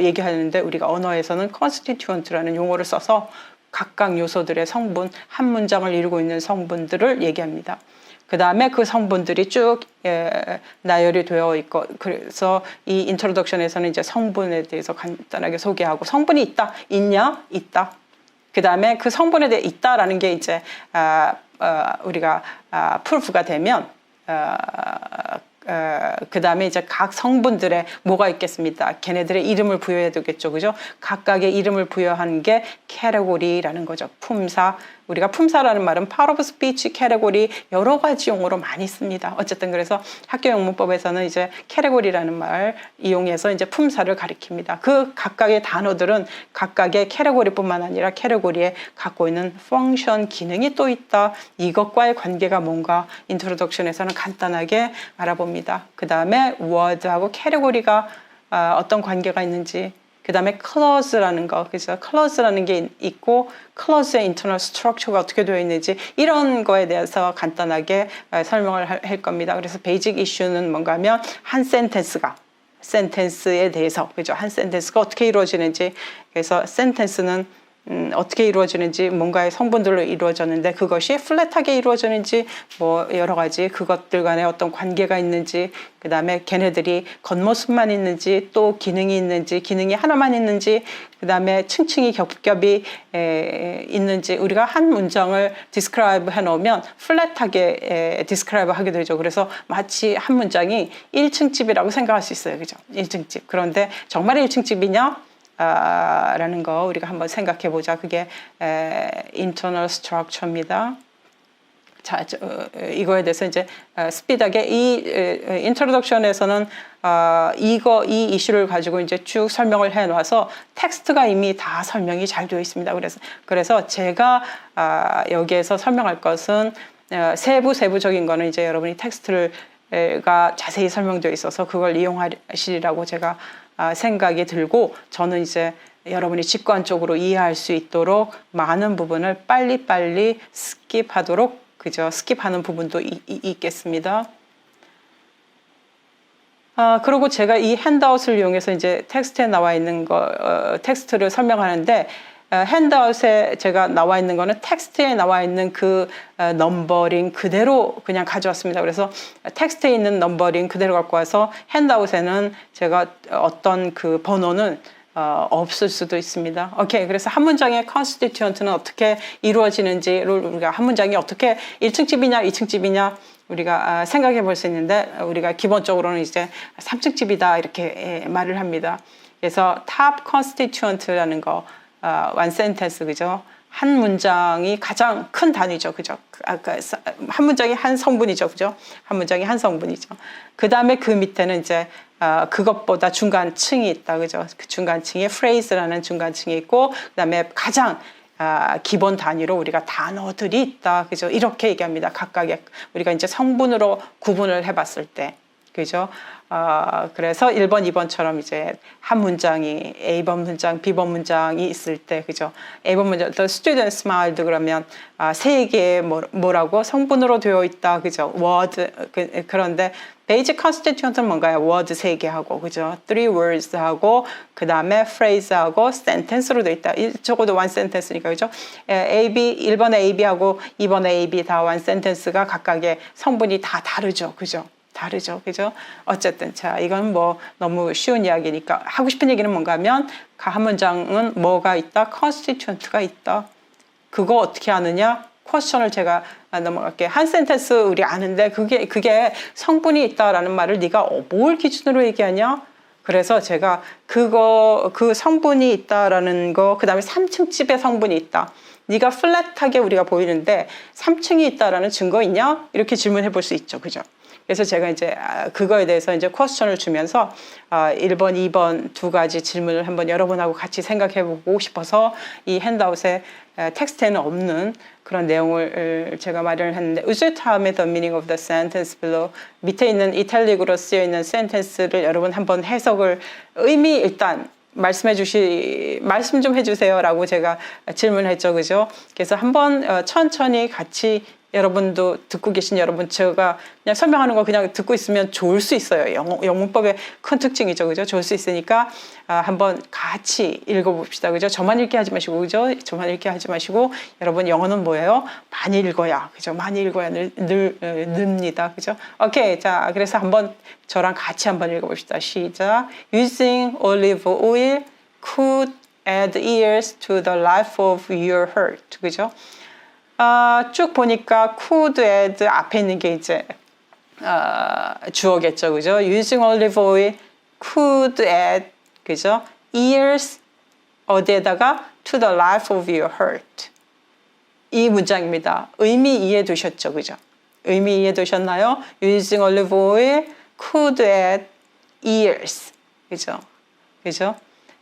얘기하는데 우리가 언어에서는 constituent라는 용어를 써서 각각 요소들의 성분, 한 문장을 이루고 있는 성분들을 얘기합니다. 그 다음에 그 성분들이 쭉 나열이 되어 있고 그래서 이 인트로덕션에서는 이제 성분에 대해서 간단하게 소개하고 성분이 있냐? 있다. 그 다음에 그 성분에 대해 있다라는 게 이제 우리가 프루프가 되면 그 다음에 이제 각 성분들의 뭐가 있겠습니까? 걔네들의 이름을 부여해야 되겠죠, 그죠? 각각의 이름을 부여하는 게 캐테고리라는 거죠. 품사. 우리가 품사라는 말은 part of speech 캐테고리 여러 가지 용어로 많이 씁니다. 어쨌든 그래서 학교 영문법에서는 이제 캐테고리라는 말 이용해서 이제 품사를 가리킵니다. 그 각각의 단어들은 각각의 캐테고리뿐만 아니라 캐테고리에 갖고 있는 펑션 기능이 또 있다. 이것과의 관계가 뭔가 인트로덕션에서는 간단하게 알아봅니다. 그 다음에 word하고 캐테고리가 어떤 관계가 있는지 그 다음에 clause라는 거, 그래서 clause라는 게 있고 clause의 internal structure가 어떻게 되어 있는지 이런 거에 대해서 간단하게 설명을 할 겁니다. 그래서 베이직 이슈는 뭔가 하면 한 센텐스에 대해서, 그죠? 한 센텐스가 어떻게 이루어지는지, 그래서 센텐스는 어떻게 이루어지는지 뭔가의 성분들로 이루어졌는데 그것이 플랫하게 이루어지는지 여러 가지 그것들 간에 어떤 관계가 있는지 그 다음에 걔네들이 겉모습만 있는지 또 기능이 있는지 기능이 하나만 있는지 그 다음에 층층이 겹겹이 있는지 우리가 한 문장을 디스크라이브 해놓으면 플랫하게 디스크라이브 하게 되죠. 그래서 마치 한 문장이 1층 집이라고 생각할 수 있어요. 그죠? 1층 집. 그런데 정말 1층 집이냐? 라는 거 우리가 한번 생각해 보자. 그게 internal structure입니다. 자, 이거에 대해서 이제 스피드하게 이 인트로덕션에서는 이 이슈를 가지고 이제 쭉 설명을 해 놔서 텍스트가 이미 다 설명이 잘 되어 있습니다. 그래서 제가 여기에서 설명할 것은 세부적인 거는 이제 여러분이 텍스트가 자세히 설명되어 있어서 그걸 이용하시리라고 제가 생각이 들고 저는 이제 여러분이 직관적으로 이해할 수 있도록 많은 부분을 빨리빨리 스킵하도록 그죠? 스킵하는 부분도 있겠습니다. 그리고 제가 이 핸드아웃을 이용해서 이제 텍스트에 나와 있는 텍스트를 설명하는데 핸드아웃에 제가 나와 있는 거는 텍스트에 나와 있는 그 넘버링 그대로 그냥 가져왔습니다. 그래서 텍스트에 있는 넘버링 그대로 갖고 와서 핸드아웃에는 제가 어떤 그 번호는 없을 수도 있습니다. 오케이. 그래서 한 문장의 constituent는 어떻게 이루어지는지를 우리가 한 문장이 어떻게 1층 집이냐, 2층 집이냐 우리가 생각해 볼 수 있는데 우리가 기본적으로는 이제 3층 집이다 이렇게 말을 합니다. 그래서 top constituent라는 거 one sentence 그죠? 한 문장이 가장 큰 단위죠. 그죠? 한 문장이 한 성분이죠. 그죠? 한 문장이 한 성분이죠. 그 다음에 그 밑에는 이제, 그것보다 중간층이 있다. 그죠? 그 중간층에 phrase라는 중간층이 있고, 그 다음에 가장, 기본 단위로 우리가 단어들이 있다. 그죠? 이렇게 얘기합니다. 각각의, 우리가 이제 성분으로 구분을 해 봤을 때. 그죠? 그래서 1번, 2번처럼 이제 한 문장이 A번 문장, B번 문장이 있을 때, 그죠? A번 문장, The student smiled 그러면 세 개의 뭐라고 성분으로 되어 있다, 그죠? word 그런데 basic constituent는 뭔가요? word 세 개 하고, 그죠? three words 하고, 그 다음에 phrase 하고, sentence로 되어 있다. 적어도 one sentence니까, 그죠? A, B, 1번에 A, B하고 2번에 A, B 다 one sentence가 각각의 성분이 다 다르죠, 그죠? 다르죠. 그죠? 어쨌든, 자, 이건 뭐 너무 쉬운 이야기니까 하고 싶은 얘기는 뭔가 하면 한 문장은 뭐가 있다? constituent가 있다. 그거 어떻게 아느냐? 퀘스천을 제가 넘어갈게요. 한 센텐스 우리 아는데 그게 성분이 있다라는 말을 네가 뭘 기준으로 얘기하냐? 그래서 제가 그 성분이 있다라는 거, 그 다음에 3층 집에 성분이 있다. 네가 플랫하게 우리가 보이는데 3층이 있다라는 증거 있냐? 이렇게 질문해 볼 수 있죠. 그죠? 그래서 제가 이제 그거에 대해서 이제 퀘스천을 주면서 1번, 2번 두 가지 질문을 한번 여러분하고 같이 생각해 보고 싶어서 이 핸드아웃에 텍스트에는 없는 그런 내용을 제가 마련을 했는데 Would you tell me the meaning of the sentence below? 밑에 있는 이탈릭으로 쓰여 있는 센텐스를 여러분 한번 해석을 의미 일단 말씀 좀 해주세요라고 제가 질문했죠, 그죠? 그래서 한번 천천히 같이 여러분도 듣고 계신 여러분 제가 그냥 설명하는 거 그냥 듣고 있으면 좋을 수 있어요. 영문법의 큰 특징이죠, 그죠? 좋을 수 있으니까 한번 같이 읽어봅시다, 그죠? 저만 읽게 하지 마시고, 그죠? 저만 읽게 하지 마시고 여러분 영어는 뭐예요? 많이 읽어야, 그죠? 많이 읽어야 늡니다, 그죠? 오케이, 자 그래서 한번 저랑 같이 한번 읽어봅시다. 시작. Using olive oil could add years to the life of your heart, 그죠? 쭉 보니까 could add 앞에 있는 게 이제 주어겠죠, 그죠? Using olive oil could add, 그죠? Years 어디에다가 to the life of your heart. 이 문장입니다. 의미 이해되셨죠, 그죠? 의미 이해되셨나요? Using olive oil could add years, 그죠? 그죠?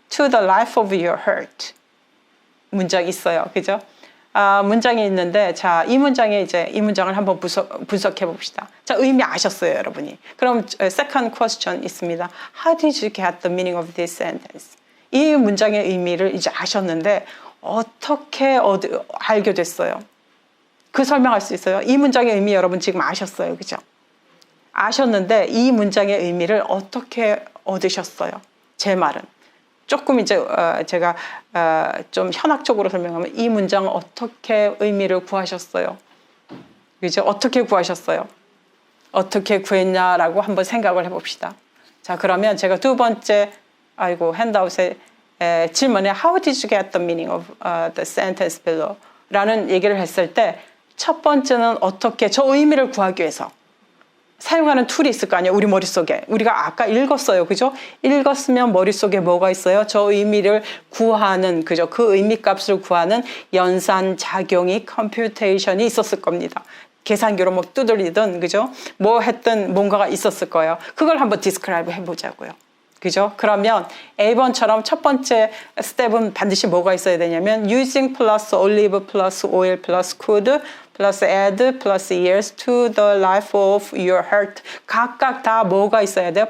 To the life of your heart. 문장 있어요, 그죠? 문장이 있는데, 자, 이 문장을 한번 분석해 봅시다. 자, 의미 아셨어요, 여러분이. 그럼, second question 있습니다. How did you get the meaning of this sentence? 이 문장의 의미를 이제 아셨는데, 어떻게 알게 됐어요? 그 설명할 수 있어요? 이 문장의 의미 여러분 지금 아셨어요, 그죠? 아셨는데, 이 문장의 의미를 어떻게 얻으셨어요? 제 말은. 조금 이제 제가 좀 현학적으로 설명하면 이 문장 어떻게 의미를 구하셨어요? 그죠? 어떻게 구하셨어요? 어떻게 구했냐라고 한번 생각을 해봅시다. 자, 그러면 제가 두 번째 핸드아웃에 질문에 How did you get the meaning of the sentence below? 라는 얘기를 했을 때 첫 번째는 어떻게 저 의미를 구하기 위해서 사용하는 툴이 있을 거 아니에요, 우리 머릿속에. 우리가 아까 읽었어요, 그죠? 읽었으면 머릿속에 뭐가 있어요? 저 의미를 구하는, 그죠? 그 의미 값을 구하는 연산작용이 컴퓨테이션이 있었을 겁니다. 계산기로 뭐 두드리든, 그죠? 뭐 했든 뭔가가 있었을 거예요. 그걸 한번 디스크라이브 해보자고요. 그죠? 그러면 A번처럼 첫 번째 스텝은 반드시 뭐가 있어야 되냐면 using plus olive plus oil plus could plus add plus years to the life of your heart. 각각 다 뭐가 있어야 돼요?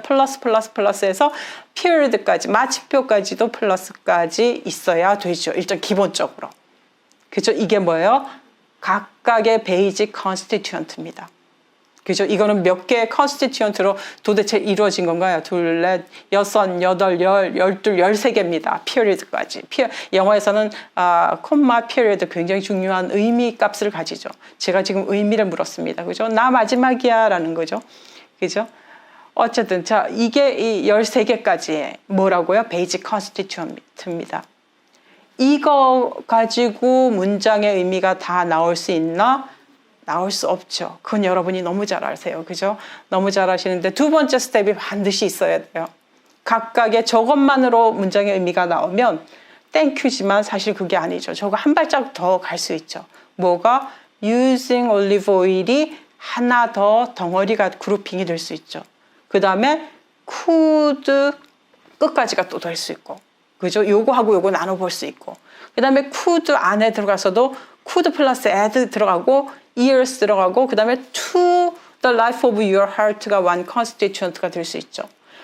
플러스에서 period까지, 마침표까지도 플러스까지 있어야 되죠. 일단 기본적으로. 그죠? 이게 뭐예요? 각각의 basic constituent입니다. 그죠? 이거는 몇 개의 constituent로 도대체 이루어진 건가요? 둘, 넷, 여섯, 여덟, 열, 열둘, 13개입니다. period까지. 영어에서는 콤마 period 굉장히 중요한 의미 값을 가지죠. 제가 지금 의미를 물었습니다. 그죠? 나 마지막이야 라는 거죠. 그죠? 어쨌든 자 이게 이 13개까지 뭐라고요? 베이직 컨스티튜언트입니다. 이거 가지고 문장의 의미가 다 나올 수 있나? 나올 수 없죠. 그건 여러분이 너무 잘 아세요. 그죠? 너무 잘 아시는데 두 번째 스텝이 반드시 있어야 돼요. 각각의 저것만으로 문장의 의미가 나오면 땡큐지만 사실 그게 아니죠. 저거 한 발자국 더 갈 수 있죠. 뭐가? using olive oil이 하나 더 덩어리가 그룹핑이 될 수 있죠. 그 다음에 could 끝까지가 또 될 수 있고, 그죠? 요거하고 요거 나눠볼 수 있고, 그 다음에 could 안에 들어가서도 could 플러스 add 들어가고 ears 들어가고, 그 다음에 to the life of your heart가 one constituent가 될 수 있죠.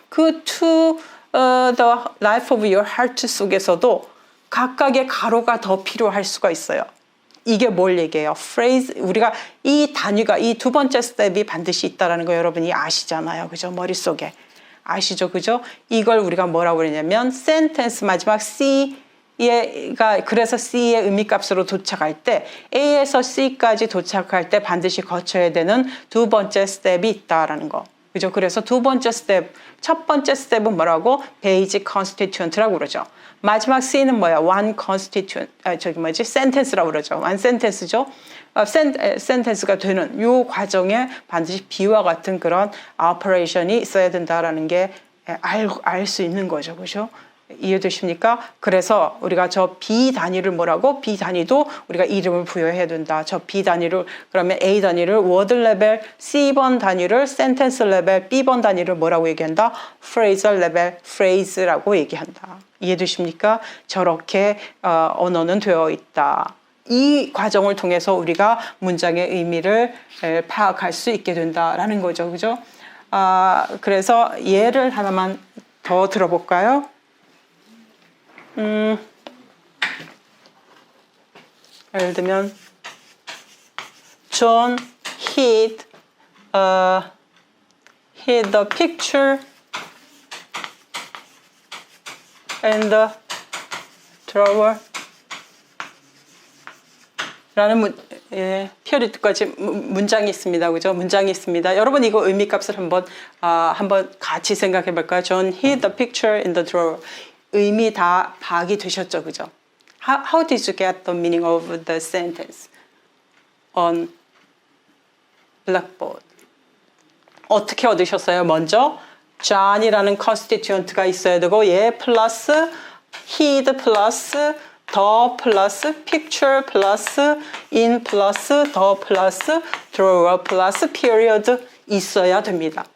그 to the life of your heart 속에서도 각각의 가로가 더 필요할 수가 있어요. 이게 뭘 얘기해요? phrase, 우리가 이 단위가 이 두 번째 스텝이 반드시 있다는 거 여러분이 아시잖아요. 그죠? 머릿속에. 아시죠? 그죠? 이걸 우리가 뭐라고 그러냐면 sentence 마지막 C가 그래서 C의 의미값으로 도착할 때 A에서 C까지 도착할 때 반드시 거쳐야 되는 두 번째 스텝이 있다라는 거. 그죠? 그래서 두 번째 스텝, 첫 번째 스텝은 뭐라고? basic constituent라고 그러죠. 마지막 C는 뭐야? one constituent, sentence라고 그러죠. one sentence죠. sentence가 되는 이 과정에 반드시 B와 같은 그런 operation이 있어야 된다라는 게 알 수 있는 거죠. 그죠? 이해되십니까? 그래서 우리가 저 B 단위를 뭐라고? B 단위도 우리가 이름을 부여해야 된다. 저 B 단위를 그러면 A 단위를 word level, C번 단위를 sentence level, B번 단위를 뭐라고 얘기한다? phrasal level, phrase라고 얘기한다. 이해되십니까? 저렇게 언어는 되어 있다. 이 과정을 통해서 우리가 문장의 의미를 파악할 수 있게 된다라는 거죠. 그죠? 그래서 예를 하나만 더 들어볼까요? 예를 들면 John hid the picture in the drawer 라는 피어리트까지 문장이 있습니다. 그죠? 문장이 있습니다. 여러분 이거 의미값을 한번 같이 생각해 볼까요? John hid the picture in the drawer. 의미 다 파악이 되셨죠, 그죠? How did you get the meaning of the sentence on blackboard? 어떻게 얻으셨어요? 먼저 John이라는 constituent가 있어야 되고 얘 플러스 hid 플러스 더 플러스 picture 플러스 in 플러스 더 플러스 drawer 플러스 period 있어야 됩니다.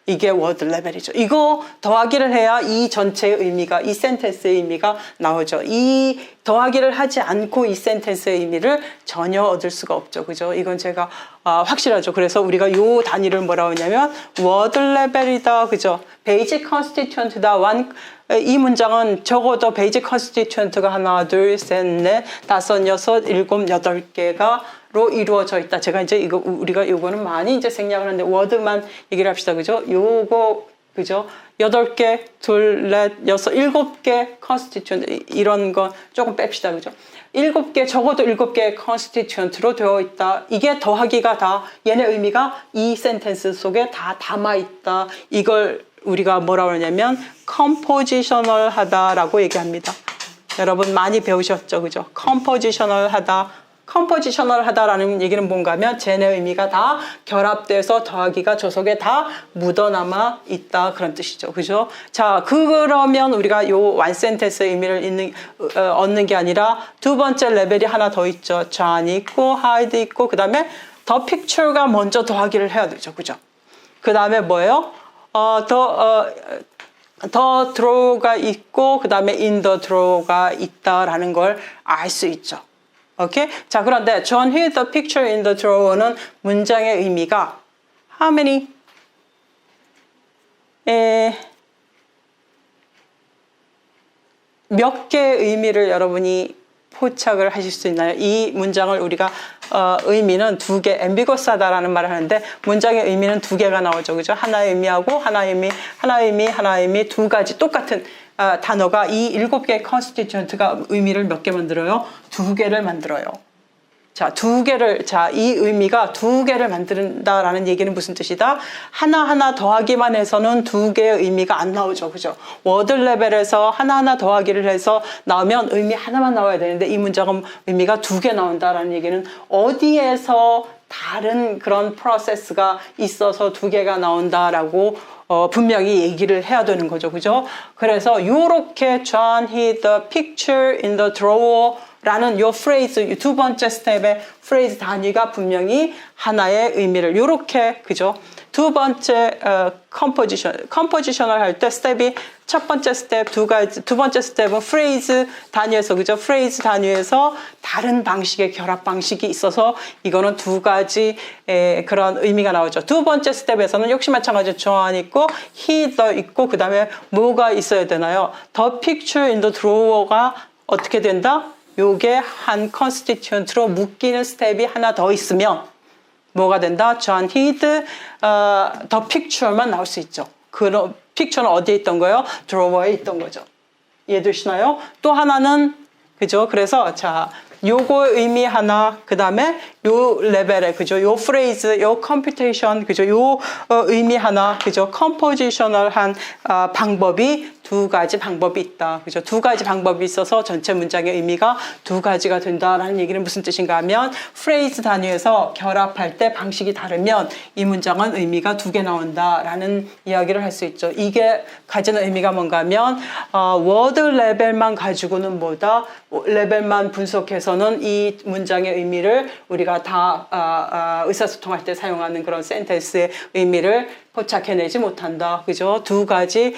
이게 워드 레벨이죠. 이거 더하기를 해야 이 전체의 의미가, 이 센텐스의 의미가 나오죠. 이 더하기를 하지 않고 이 센텐스의 의미를 전혀 얻을 수가 없죠. 그죠? 이건 제가 확실하죠. 그래서 우리가 요 단위를 뭐라고 하냐면 워드 레벨이다. 그죠? 베이직 컨스티튜언트다. 이 문장은 적어도 베이직 컨스티튜언트가 하나, 둘, 셋, 넷, 다섯, 여섯, 일곱, 여덟 개가 로 이루어져 있다. 제가 이제 우리가 요거는 많이 이제 생략을 하는데 워드만 얘기를 합시다. 그죠? 요거, 그죠? 8개, 둘, 넷, 여섯, 7개 컨스티튜언트 이런 거 조금 뺍시다. 그죠? 7개, 적어도 7개 컨스티튜언트로 되어 있다. 이게 더하기가 다 얘네 의미가 이 센텐스 속에 다 담아 있다. 이걸 우리가 뭐라고 하냐면 컴포지셔널 하다라고 얘기합니다. 여러분 많이 배우셨죠? 그죠? 컴포지셔널 하다. 컴포지셔널 하다라는 얘기는 뭔가 하면 쟤네 의미가 다 결합돼서 더하기가 저 속에 다 묻어남아 있다 그런 뜻이죠. 그죠? 자, 그러면 우리가 요 완센텐스의 의미를 얻는 게 아니라 두 번째 레벨이 하나 더 있죠. John 있고 hide 있고 그 다음에 더 picture가 먼저 더하기를 해야 되죠. 그죠? 그 다음에 뭐예요? 더 draw가 있고 그 다음에 in the draw가 있다라는 걸 알 수 있죠. 오케이? 자, 그런데 John hid the picture in the drawer는 문장의 의미가 how many? 몇 개의 의미를 여러분이 포착을 하실 수 있나요? 이 문장을 우리가 의미는 두 개, ambiguous하다라는 말을 하는데 문장의 의미는 두 개가 나오죠. 그죠? 하나의 의미하고 하나의 의미 두 가지 똑같은 단어가 이 7개의 컨스티튜언트가 의미를 몇 개 만들어요? 2개를 만들어요. 자, 이 의미가 두 개를 만든다라는 얘기는 무슨 뜻이다? 하나하나 더하기만 해서는 두 개의 의미가 안 나오죠. 그죠? 워드 레벨에서 하나하나 더하기를 해서 나오면 의미 하나만 나와야 되는데 이 문장은 의미가 두 개 나온다라는 얘기는 어디에서 다른 그런 프로세스가 있어서 두 개가 나온다라고 분명히 얘기를 해야 되는 거죠. 그죠? 그래서 요렇게 John hid the picture in the drawer 라는 요 프레이즈, 두 번째 스텝의 프레이즈 단위가 분명히 하나의 의미를 요렇게, 그죠? 두 번째 컴포지션을 할 때 스텝이 첫 번째 스텝 두 번째 스텝은 프레이즈 단위에서, 그죠? 프레이즈 단위에서 다른 방식의 결합 방식이 있어서 이거는 두 가지 그런 의미가 나오죠. 두 번째 스텝에서는 역시 마찬가지로 John 있고 he the 있고 그 다음에 뭐가 있어야 되나요? The picture in the drawer가 어떻게 된다? 요게 한 constituent로 묶이는 스텝이 하나 더 있으면 뭐가 된다? John hid the picture만 나올 수 있죠. 그런 픽처는 어디에 있던 거예요? 드로워에 있던 거죠. 이해되시나요? 또 하나는, 그죠? 그래서 자, 요거 의미 하나, 그 다음에 요 레벨에, 그죠? 요 프레이즈, 요 컴퓨테이션, 그죠? 요 의미 하나, 그죠? 컴포지셔널한 방법이 두 가지 방법이 있다. 그죠? 두 가지 방법이 있어서 전체 문장의 의미가 두 가지가 된다라는 얘기는 무슨 뜻인가 하면 프레이즈 단위에서 결합할 때 방식이 다르면 이 문장은 의미가 두 개 나온다라는 이야기를 할 수 있죠. 이게 가지는 의미가 뭔가 하면 워드 레벨만 가지고는 뭐다? 레벨만 분석해서는 이 문장의 의미를 우리가 다 의사소통할 때 사용하는 그런 센텐스의 의미를 포착해내지 못한다. 그죠? 두 가지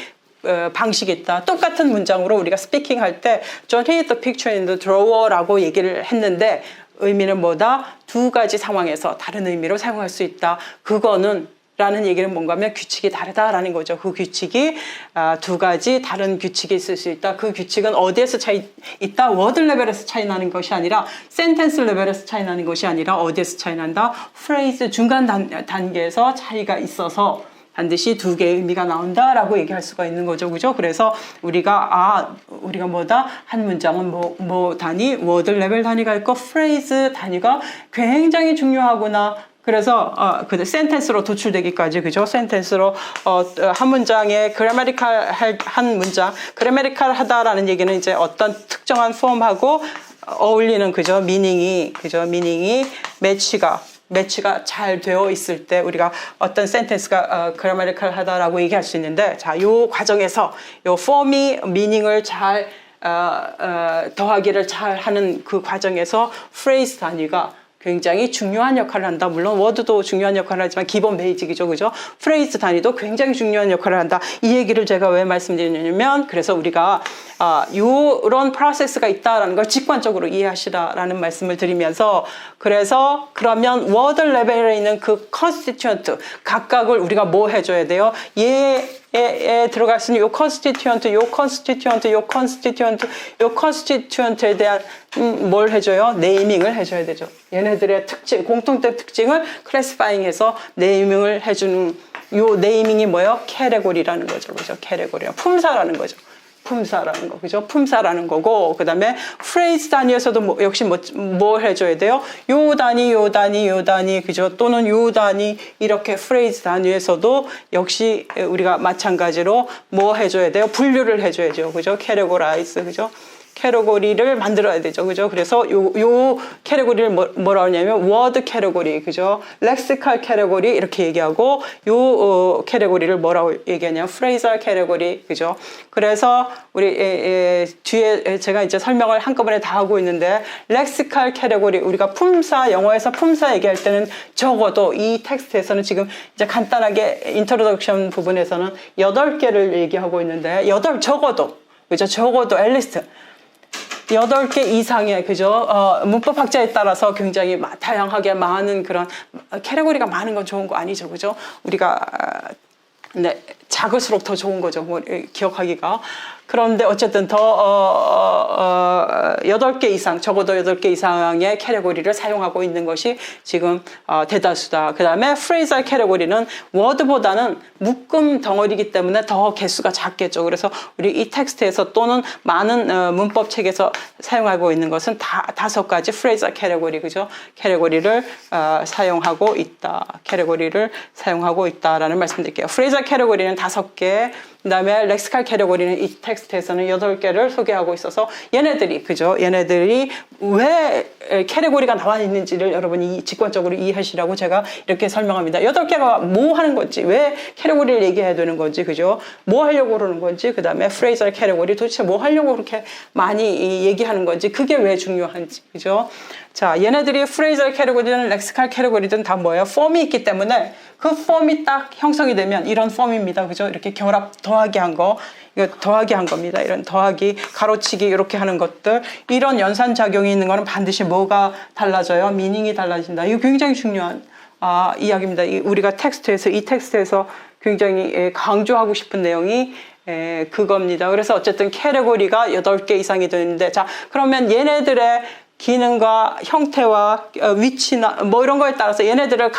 방식이 있다. 똑같은 문장으로 우리가 스피킹 할 때 John hid the picture in the drawer라고 얘기를 했는데 의미는 뭐다? 두 가지 상황에서 다른 의미로 사용할 수 있다. 그거는 라는 얘기는 뭔가 하면 규칙이 다르다라는 거죠. 그 규칙이 두 가지 다른 규칙이 있을 수 있다. 그 규칙은 어디에서 차이 있다? 워드 레벨에서 차이 나는 것이 아니라 센텐스 레벨에서 차이 나는 것이 아니라 어디에서 차이 난다? 프레이즈 중간 단계에서 차이가 있어서 반드시 두 개의 의미가 나온다라고 얘기할 수가 있는 거죠. 그죠? 그래서 우리가 뭐다? 한 문장은 뭐 단위, 워드 레벨 단위가 있고 프레이즈 단위가 굉장히 중요하구나. 그래서 센텐스로 도출되기까지, 그죠? 센텐스로 한 문장에 그래머리칼 한 문장, 그래머리칼 하다라는 얘기는 이제 어떤 특정한 폼하고 어울리는, 그죠? 미닝이 매치가 잘 되어 있을 때 우리가 어떤 센텐스가 그래머리칼 하다라고 얘기할 수 있는데, 자, 요 과정에서 요 폼이 미닝을 잘 더하기를 잘 하는 그 과정에서 프레이즈 단위가 굉장히 중요한 역할을 한다. 물론 워드도 중요한 역할을 하지만 기본 베이직이죠. 그죠? 프레이즈 단위도 굉장히 중요한 역할을 한다. 이 얘기를 제가 왜 말씀드리냐면, 그래서 우리가 이런 프로세스가 있다라는 걸 직관적으로 이해하시라라는 말씀을 드리면서, 그래서 그러면 워드 레벨에 있는 그 컨스티튜언트 각각을 우리가 뭐 해줘야 돼요? 얘에 들어갈 수 있는 요 컨스티튜언트에 대한 뭘 해줘요? 네이밍을 해줘야 되죠. 얘네들의 공통된 특징을 클래시파잉해서 네이밍을 해주는 요 네이밍이 뭐예요? 캐테고리라는 거죠. 그죠? 캐테고리. 품사라는 거죠. 품사라는 거, 그죠? 품사라는 거고, 그 다음에 프레이즈 단위에서도 역시 뭘 해줘야 돼요? 요 단위, 그죠? 또는 요 단위, 이렇게 프레이즈 단위에서도 역시 우리가 마찬가지로 뭐 해줘야 돼요? 분류를 해줘야죠, 그죠? 캐테고라이즈, 그죠? 캐테고리를 만들어야 되죠. 그죠? 그래서 요 캐테고리를 뭐라 하냐면 워드 캐테고리, 그죠? 렉시칼 캐테고리 이렇게 얘기하고, 요 캐테고리를 뭐라고 얘기하냐면 프레이저 캐테고리, 그죠? 그래서 우리 뒤에 제가 이제 설명을 한꺼번에 다 하고 있는데, 렉시칼 캐테고리, 우리가 품사, 영어에서 품사 얘기할 때는 적어도 이 텍스트에서는 지금 이제 간단하게 인트로덕션 부분에서는 8개를 얘기하고 있는데, 적어도, 그죠? 적어도 앨리스트 8개 이상의, 그죠? 문법 학자에 따라서 굉장히 다양하게 많은 그런 캐테고리가 많은 건 좋은 거 아니죠, 그죠? 우리가 작을수록 더 좋은 거죠, 뭐 기억하기가. 그런데 어쨌든 더 8개 이상, 적어도 8개 이상의 캐테고리를 사용하고 있는 것이 지금 대다수다. 그 다음에 phrasal 캐테고리는 word보다는 묶음 덩어리이기 때문에 더 개수가 작겠죠. 그래서 우리 이 텍스트에서 또는 많은 문법 책에서 사용하고 있는 것은 5가지 phrasal 캐테고리, 그죠? 캐테고리를 사용하고 있다. 캐테고리를 사용하고 있다라는 말씀드릴게요. phrasal 캐테고리는 5개, 그 다음에 렉시칼 캐테고리는 이 텍스트에서는 8개를 소개하고 있어서 얘네들이, 그죠? 얘네들이 왜 캐테고리가 나와 있는지를 여러분이 직관적으로 이해하시라고 제가 이렇게 설명합니다. 8개가 뭐 하는 건지, 왜 캐테고리를 얘기해야 되는 건지, 그죠? 뭐 하려고 그러는 건지, 그 다음에 프레이저 캐테고리 도대체 뭐 하려고 그렇게 많이 얘기하는 건지, 그게 왜 중요한지, 그죠? 자, 얘네들이 프레이저 캐테고리든 렉시칼 캐테고리든 다 뭐예요? 폼이 있기 때문에 그 폼이 딱 형성이 되면 이런 폼입니다. 그죠? 이렇게 결합, 더하기 한 거. 이거 더하기 한 겁니다. 이런 더하기, 가로치기 이렇게 하는 것들. 이런 연산작용이 있는 거는 반드시 뭐가 달라져요? 미닝이 달라진다. 이거 굉장히 중요한 이야기입니다. 우리가 텍스트에서, 이 텍스트에서 굉장히 강조하고 싶은 내용이 그겁니다. 그래서 어쨌든 캐테고리가 8개 이상이 되는데, 자, 그러면 얘네들의 기능과 형태와 위치나 뭐 이런 거에 따라서 얘네들을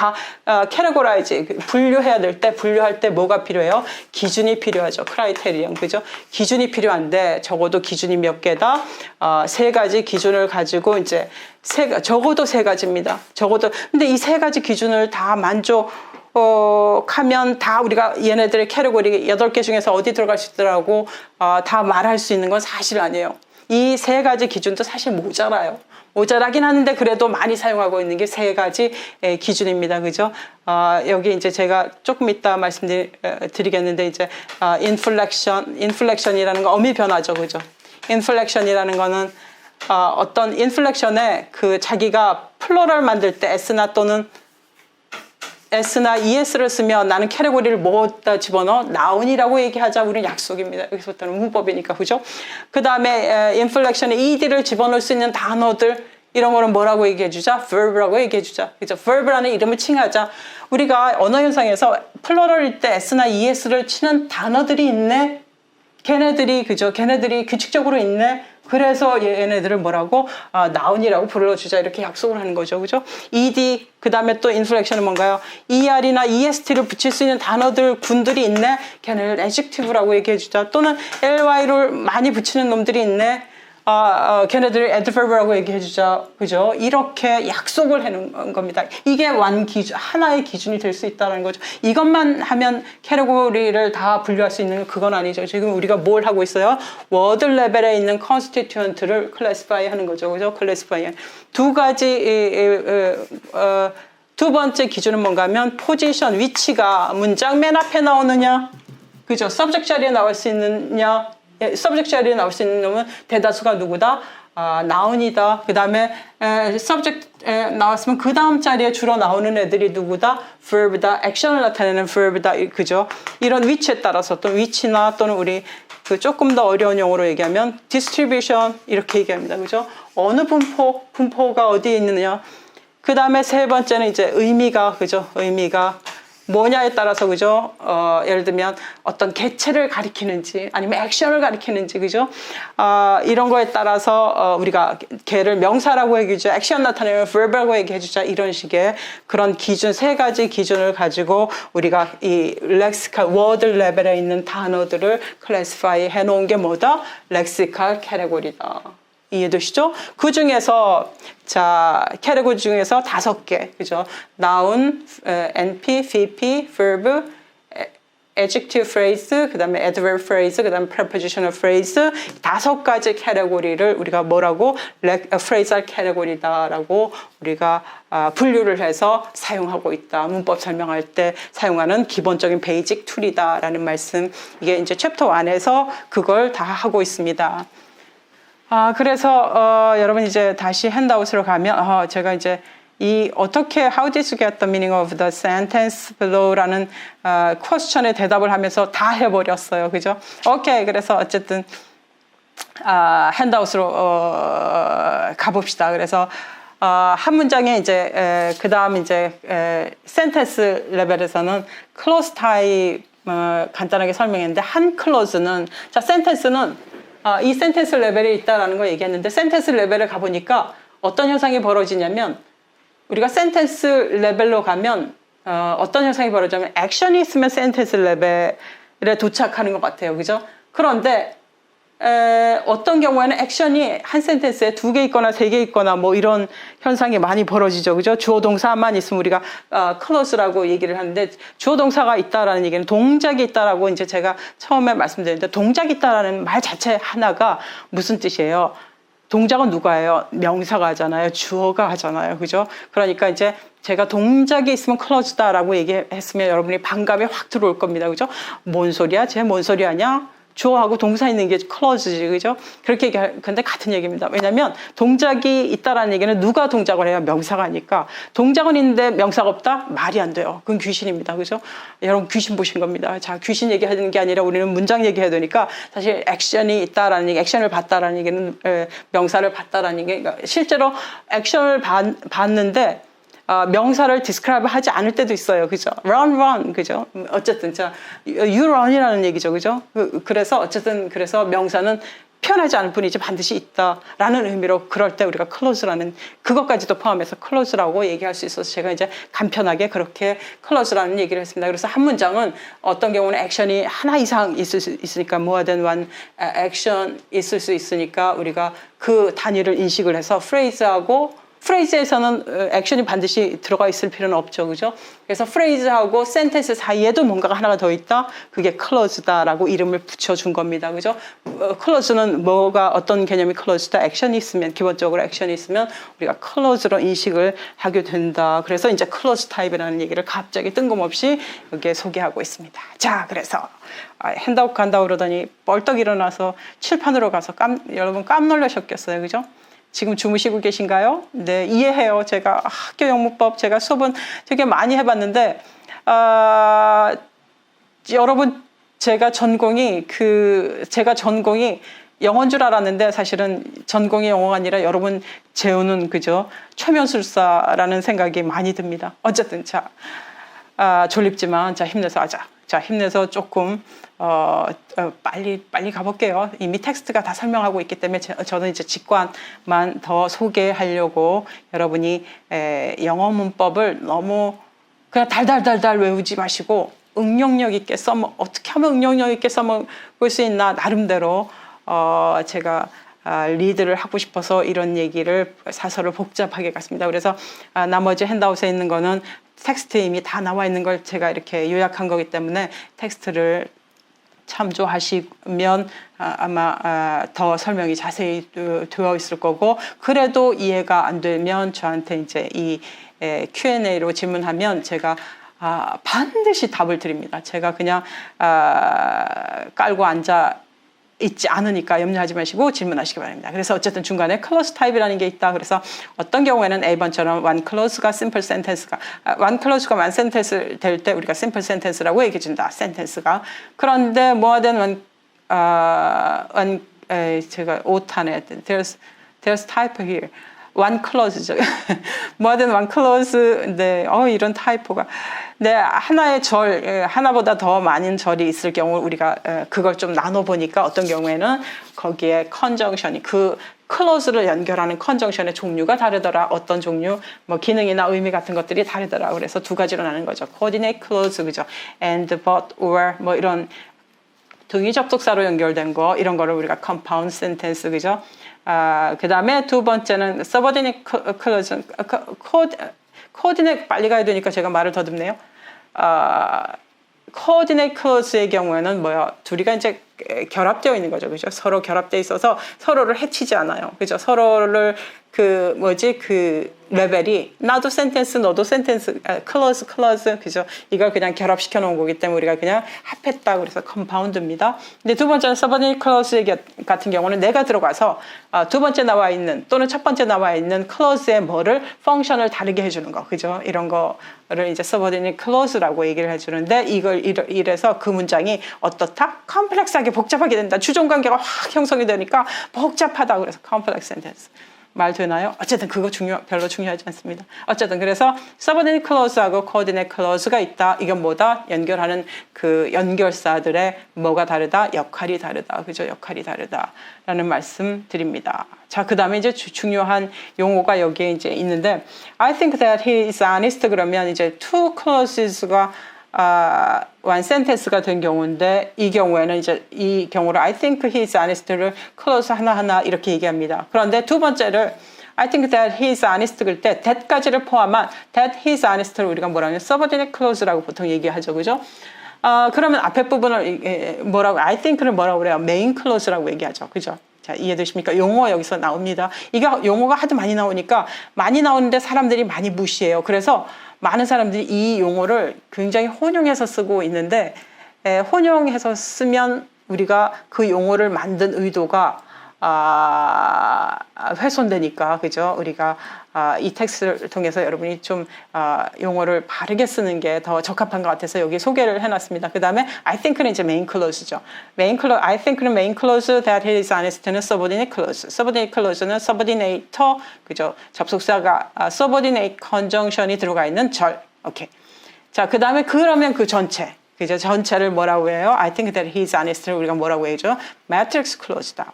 캐테고라이즈, 분류해야 될 때, 분류할 때 뭐가 필요해요? 기준이 필요하죠. 크라이테리언, 그죠? 기준이 필요한데 적어도 기준이 몇 개다? 3가지 기준을 가지고 이제 적어도 3가지입니다. 적어도. 근데 이 3가지 기준을 다 하면 다 우리가 얘네들의 캐테고리 8개 중에서 어디 들어갈 수 있더라고 다 말할 수 있는 건 사실 아니에요. 이 3가지 기준도 사실 모자라긴 하는데 그래도 많이 사용하고 있는 게 3가지 기준입니다. 그죠? 여기 이제 제가 조금 이따 말씀드리겠는데 이제 인플렉션이라는 거 어미 변화죠. 그죠? 인플렉션이라는 거는 어떤 인플렉션에 자기가 플로럴 만들 때 S나 또는 S나 ES를 쓰면 나는 캐테고리를 뭐다 집어넣어? 나운이라고 얘기하자. 우리는 약속입니다. 여기서부터는 문법이니까. 그죠? 그 다음에 인플렉션에 ED를 집어넣을 수 있는 단어들, 이런 거는 뭐라고 얘기해주자? verb라고 얘기해주자. 그죠? verb라는 이름을 칭하자. 우리가 언어 현상에서 플로럴일 때 S나 ES를 치는 단어들이 있네? 걔네들이 규칙적으로 있네? 그래서 얘네들을 뭐라고? 나운이라고 불러주자. 이렇게 약속을 하는 거죠. 그죠? ED, 그 다음에 또 인플렉션은 뭔가요? ER이나 EST를 붙일 수 있는 단어들, 군들이 있네? 걔네를 adjective라고 얘기해주자. 또는 LY를 많이 붙이는 놈들이 있네? 걔네들을 adverb라고 얘기해주자. 그죠? 이렇게 약속을 해놓은 겁니다. 이게 하나의 기준이 될 수 있다는 거죠. 이것만 하면 캐테고리를 다 분류할 수 있는 그건 아니죠. 지금 우리가 뭘 하고 있어요? 워드 레벨에 있는 constituent를 classify 하는 거죠. 그죠? classify. 두 번째 기준은 뭔가 하면 position, 위치가 문장 맨 앞에 나오느냐? 그죠? subject 자리에 나올 수 있느냐? subject 자리에 나올 수 있는 놈은 대다수가 누구다? noun이다. 그 다음에 subject 나왔으면 그 다음 자리에 주로 나오는 애들이 누구다? verb다. action을 나타내는 verb다. 그죠? 이런 위치에 따라서 또 위치나 또는 우리 조금 더 어려운 용어로 얘기하면 distribution 이렇게 얘기합니다. 그죠? 어느 분포가 어디에 있느냐? 그 다음에 세 번째는 이제 의미가, 그죠? 의미가 뭐냐에 따라서, 그죠? 예를 들면 어떤 개체를 가리키는지 아니면 액션을 가리키는지, 그죠? 이런 거에 따라서 우리가 걔를 명사라고 얘기해주자, 액션 나타내면 verb라고 얘기해주자, 이런 식의 그런 기준, 3가지 기준을 가지고 우리가 이 렉시칼, 워드 레벨에 있는 단어들을 클래시파이 해놓은 게 뭐다? 렉시칼 캐테고리다. 이해되시죠? 그 중에서, 자, 캐테고리 중에서 5개, 그죠? noun, NP, VP, verb, adjective phrase, 그 다음에 adverb phrase, 그 다음에 prepositional phrase, 5가지 캐테고리를 우리가 뭐라고? phrasal 캐테고리다라고 우리가 분류를 해서 사용하고 있다. 문법 설명할 때 사용하는 기본적인 베이직 툴이다라는 말씀. 이게 이제 챕터 1에서 그걸 다 하고 있습니다. 그래서 여러분 이제 다시 핸드아웃으로 가면 제가 이제 어떻게 how did you get the meaning of the sentence below라는 퀘스천에 대답을 하면서 다 해버렸어요. 그죠? 오케이. 그래서 어쨌든 핸드아웃으로 가봅시다. 그래서 한 문장에 이제 그 다음 이제 센텐스 레벨에서는 클로즈 타입 간단하게 설명했는데 한 클로즈는 자 센텐스는 이 센텐스 레벨에 있다라는 걸 얘기했는데 센텐스 레벨에 가보니까 어떤 현상이 벌어지냐면 우리가 센텐스 레벨로 가면 어떤 현상이 벌어지냐면 액션이 있으면 센텐스 레벨에 도착하는 것 같아요. 그죠? 그런데 어떤 경우에는 액션이 한 센텐스에 2개 있거나 3개 있거나 뭐 이런 현상이 많이 벌어지죠. 그죠? 주어 동사만 있으면 우리가 클로즈라고 얘기를 하는데 주어 동사가 있다라는 얘기는 동작이 있다라고 이제 제가 처음에 말씀드렸는데 동작이 있다라는 말 자체 하나가 무슨 뜻이에요? 동작은 누가 해요? 명사가 하잖아요. 주어가 하잖아요. 그죠? 그러니까 이제 제가 동작이 있으면 클로즈다라고 얘기했으면 여러분이 반감이 확 들어올 겁니다. 그죠? 뭔 소리야? 쟤 뭔 소리 하냐? 주어하고 동사 있는 게 클로즈지, 그죠? 그렇게 근데 같은 얘기입니다. 왜냐면 동작이 있다라는 얘기는 누가 동작을 해야 명사가니까 동작은 있는데 명사가 없다? 말이 안 돼요. 그건 귀신입니다, 그죠? 여러분 귀신 보신 겁니다. 자, 귀신 얘기하는 게 아니라 우리는 문장 얘기해야 되니까 사실 액션이 있다라는 얘기, 액션을 봤다라는 얘기는 명사를 봤다라는 얘기. 그러니까 실제로 액션을 봤는데. 명사를 describe 하지 않을 때도 있어요. 그죠? run, 그죠? 어쨌든, 자, you run이라는 얘기죠. 그죠? 그래서 어쨌든, 그래서 명사는 표현하지 않을 뿐이지 반드시 있다라는 의미로 그럴 때 우리가 close라는 그것까지도 포함해서 close라고 얘기할 수 있어서 제가 이제 간편하게 그렇게 close라는 얘기를 했습니다. 그래서 한 문장은 어떤 경우는 액션이 하나 이상 있을 수 있으니까 more than one action 있을 수 있으니까 우리가 그 단위를 인식을 해서 phrase하고 프레이즈에서는 액션이 반드시 들어가 있을 필요는 없죠. 그죠? 그래서 프레이즈하고 센텐스 사이에도 뭔가가 하나가 더 있다. 그게 클로즈다라고 이름을 붙여준 겁니다. 그죠? 클로즈는 뭐가 어떤 개념이 클로즈다? 액션이 있으면 기본적으로 액션이 있으면 우리가 클로즈로 인식을 하게 된다. 그래서 이제 클로즈 타입이라는 얘기를 갑자기 뜬금없이 여기에 소개하고 있습니다. 자, 그래서 핸드아웃 간다 그러더니 벌떡 일어나서 칠판으로 가서 여러분 깜놀라셨겠어요. 그죠? 지금 주무시고 계신가요? 네, 이해해요. 제가 학교 영문법 제가 수업은 되게 많이 해봤는데 여러분 제가 전공이 영어인 줄 알았는데 사실은 전공이 영어가 아니라 여러분 재우는 그죠? 최면술사라는 생각이 많이 듭니다. 어쨌든 자 졸립지만 자 힘내서 하자. 자 힘내서 조금 빨리 가볼게요. 이미 텍스트가 다 설명하고 있기 때문에 저는 이제 직관만 더 소개하려고 여러분이 영어 문법을 너무 그냥 달달달달 외우지 마시고 응용력 있게 어떻게 하면 응용력 있게 써먹을 수 있나 나름대로 제가 리드를 하고 싶어서 이런 얘기를 사설을 복잡하게 갔습니다. 그래서 나머지 핸드아웃에 있는 거는 텍스트에 이미 다 나와 있는 걸 제가 이렇게 요약한 거기 때문에 텍스트를 참조하시면 아마 더 설명이 자세히 되어 있을 거고 그래도 이해가 안 되면 저한테 이제 이 Q&A로 질문하면 제가 반드시 답을 드립니다. 제가 그냥 깔고 앉아 있지 않으니까 염려하지 마시고 질문하시기 바랍니다. 그래서 어쨌든 중간에 클로즈 타입이라는 게 있다. 그래서 어떤 경우에는 A번처럼 one clause가 simple sentence가 one clause가 one sentence 될 때 우리가 simple sentence라고 얘기해 준다. sentence가 그런데 more than 제가 오타네 there's type here one clause죠. more than one clause 네, 이런 타이포가 네, 하나의 하나보다 더 많은 절이 있을 경우 우리가 그걸 좀 나눠보니까 어떤 경우에는 거기에 conjunction이 그 clause를 연결하는 conjunction의 종류가 다르더라. 어떤 종류, 뭐 기능이나 의미 같은 것들이 다르더라. 그래서 두 가지로 나눈 거죠. coordinate clause, 그죠? and, but, or, 뭐 이런 등위 접속사로 연결된 거, 이런 거를 우리가 compound sentence, 그죠? 그 다음에 두 번째는 subordinate clause, coordinate 빨리 가야 되니까 제가 말을 더듬네요. coordinate clause의 경우에는 둘이가 이제 결합되어 있는 거죠. 그죠? 서로 결합되어 있어서 서로를 해치지 않아요. 그죠? 서로를 그 레벨이 나도 센텐스 너도 센텐스 클로즈 그죠? 이걸 그냥 결합시켜 놓은 거기 때문에 우리가 그냥 합했다 그래서 컴파운드입니다. 근데 두 번째는 서버디네이트 클로즈 같은 경우는 내가 들어가서 두 번째 나와 있는 또는 첫 번째 나와 있는 클로즈의 뭐를 펑션을 다르게 해주는 거 그죠? 이런 거를 이제 서버디네이트 클로즈라고 얘기를 해주는데 이걸 이래서 그 문장이 어떻다? 컴플렉스하게 복잡하게 된다. 주종 관계가 확 형성이 되니까 복잡하다 그래서 컴플렉스 센텐스. 말 되나요? 어쨌든 그거 별로 중요하지 않습니다. 어쨌든 그래서 subordinate clause하고 coordinate clause가 있다. 이건 뭐다? 연결하는 그 연결사들의 뭐가 다르다? 역할이 다르다. 그죠? 역할이 다르다라는 말씀 드립니다. 자, 그 다음에 이제 중요한 용어가 여기에 이제 있는데 I think that he is honest 그러면 이제 two clauses가 one sentence가 된 경우인데 이 경우에는 이제 이 경우를 I think he is honest를 clause 하나하나 이렇게 얘기합니다. 그런데 두 번째를 I think that he is honest 그럴 때 that까지를 포함한 that he is honest를 우리가 뭐라 하냐면 subordinate clause라고 보통 얘기하죠. 그죠? 그러면 앞에 부분을 뭐라고 I think를 뭐라고 그래요? main clause라고 얘기하죠. 그죠? 자, 이해되십니까? 용어 여기서 나옵니다. 이게 용어가 하도 많이 나오니까 많이 나오는데 사람들이 많이 무시해요. 그래서 많은 사람들이 이 용어를 굉장히 혼용해서 쓰고 있는데 혼용해서 쓰면 우리가 그 용어를 만든 의도가 훼손되니까 그죠? 우리가 이 텍스트를 통해서 여러분이 좀 용어를 바르게 쓰는 게 더 적합한 것 같아서 여기 소개를 해놨습니다. 그 다음에 I think는 이제 main clause죠. I think는 main clause, that he is honest는 subordinate clause. subordinate clause는 subordinator 그죠? 접속사가 subordinate conjunction이 들어가 있는 절. 오케이. 자, 그 다음에 그러면 그 전체. 그죠? 전체를 뭐라고 해요? I think that he is honest를 우리가 뭐라고 해죠? matrix clause다.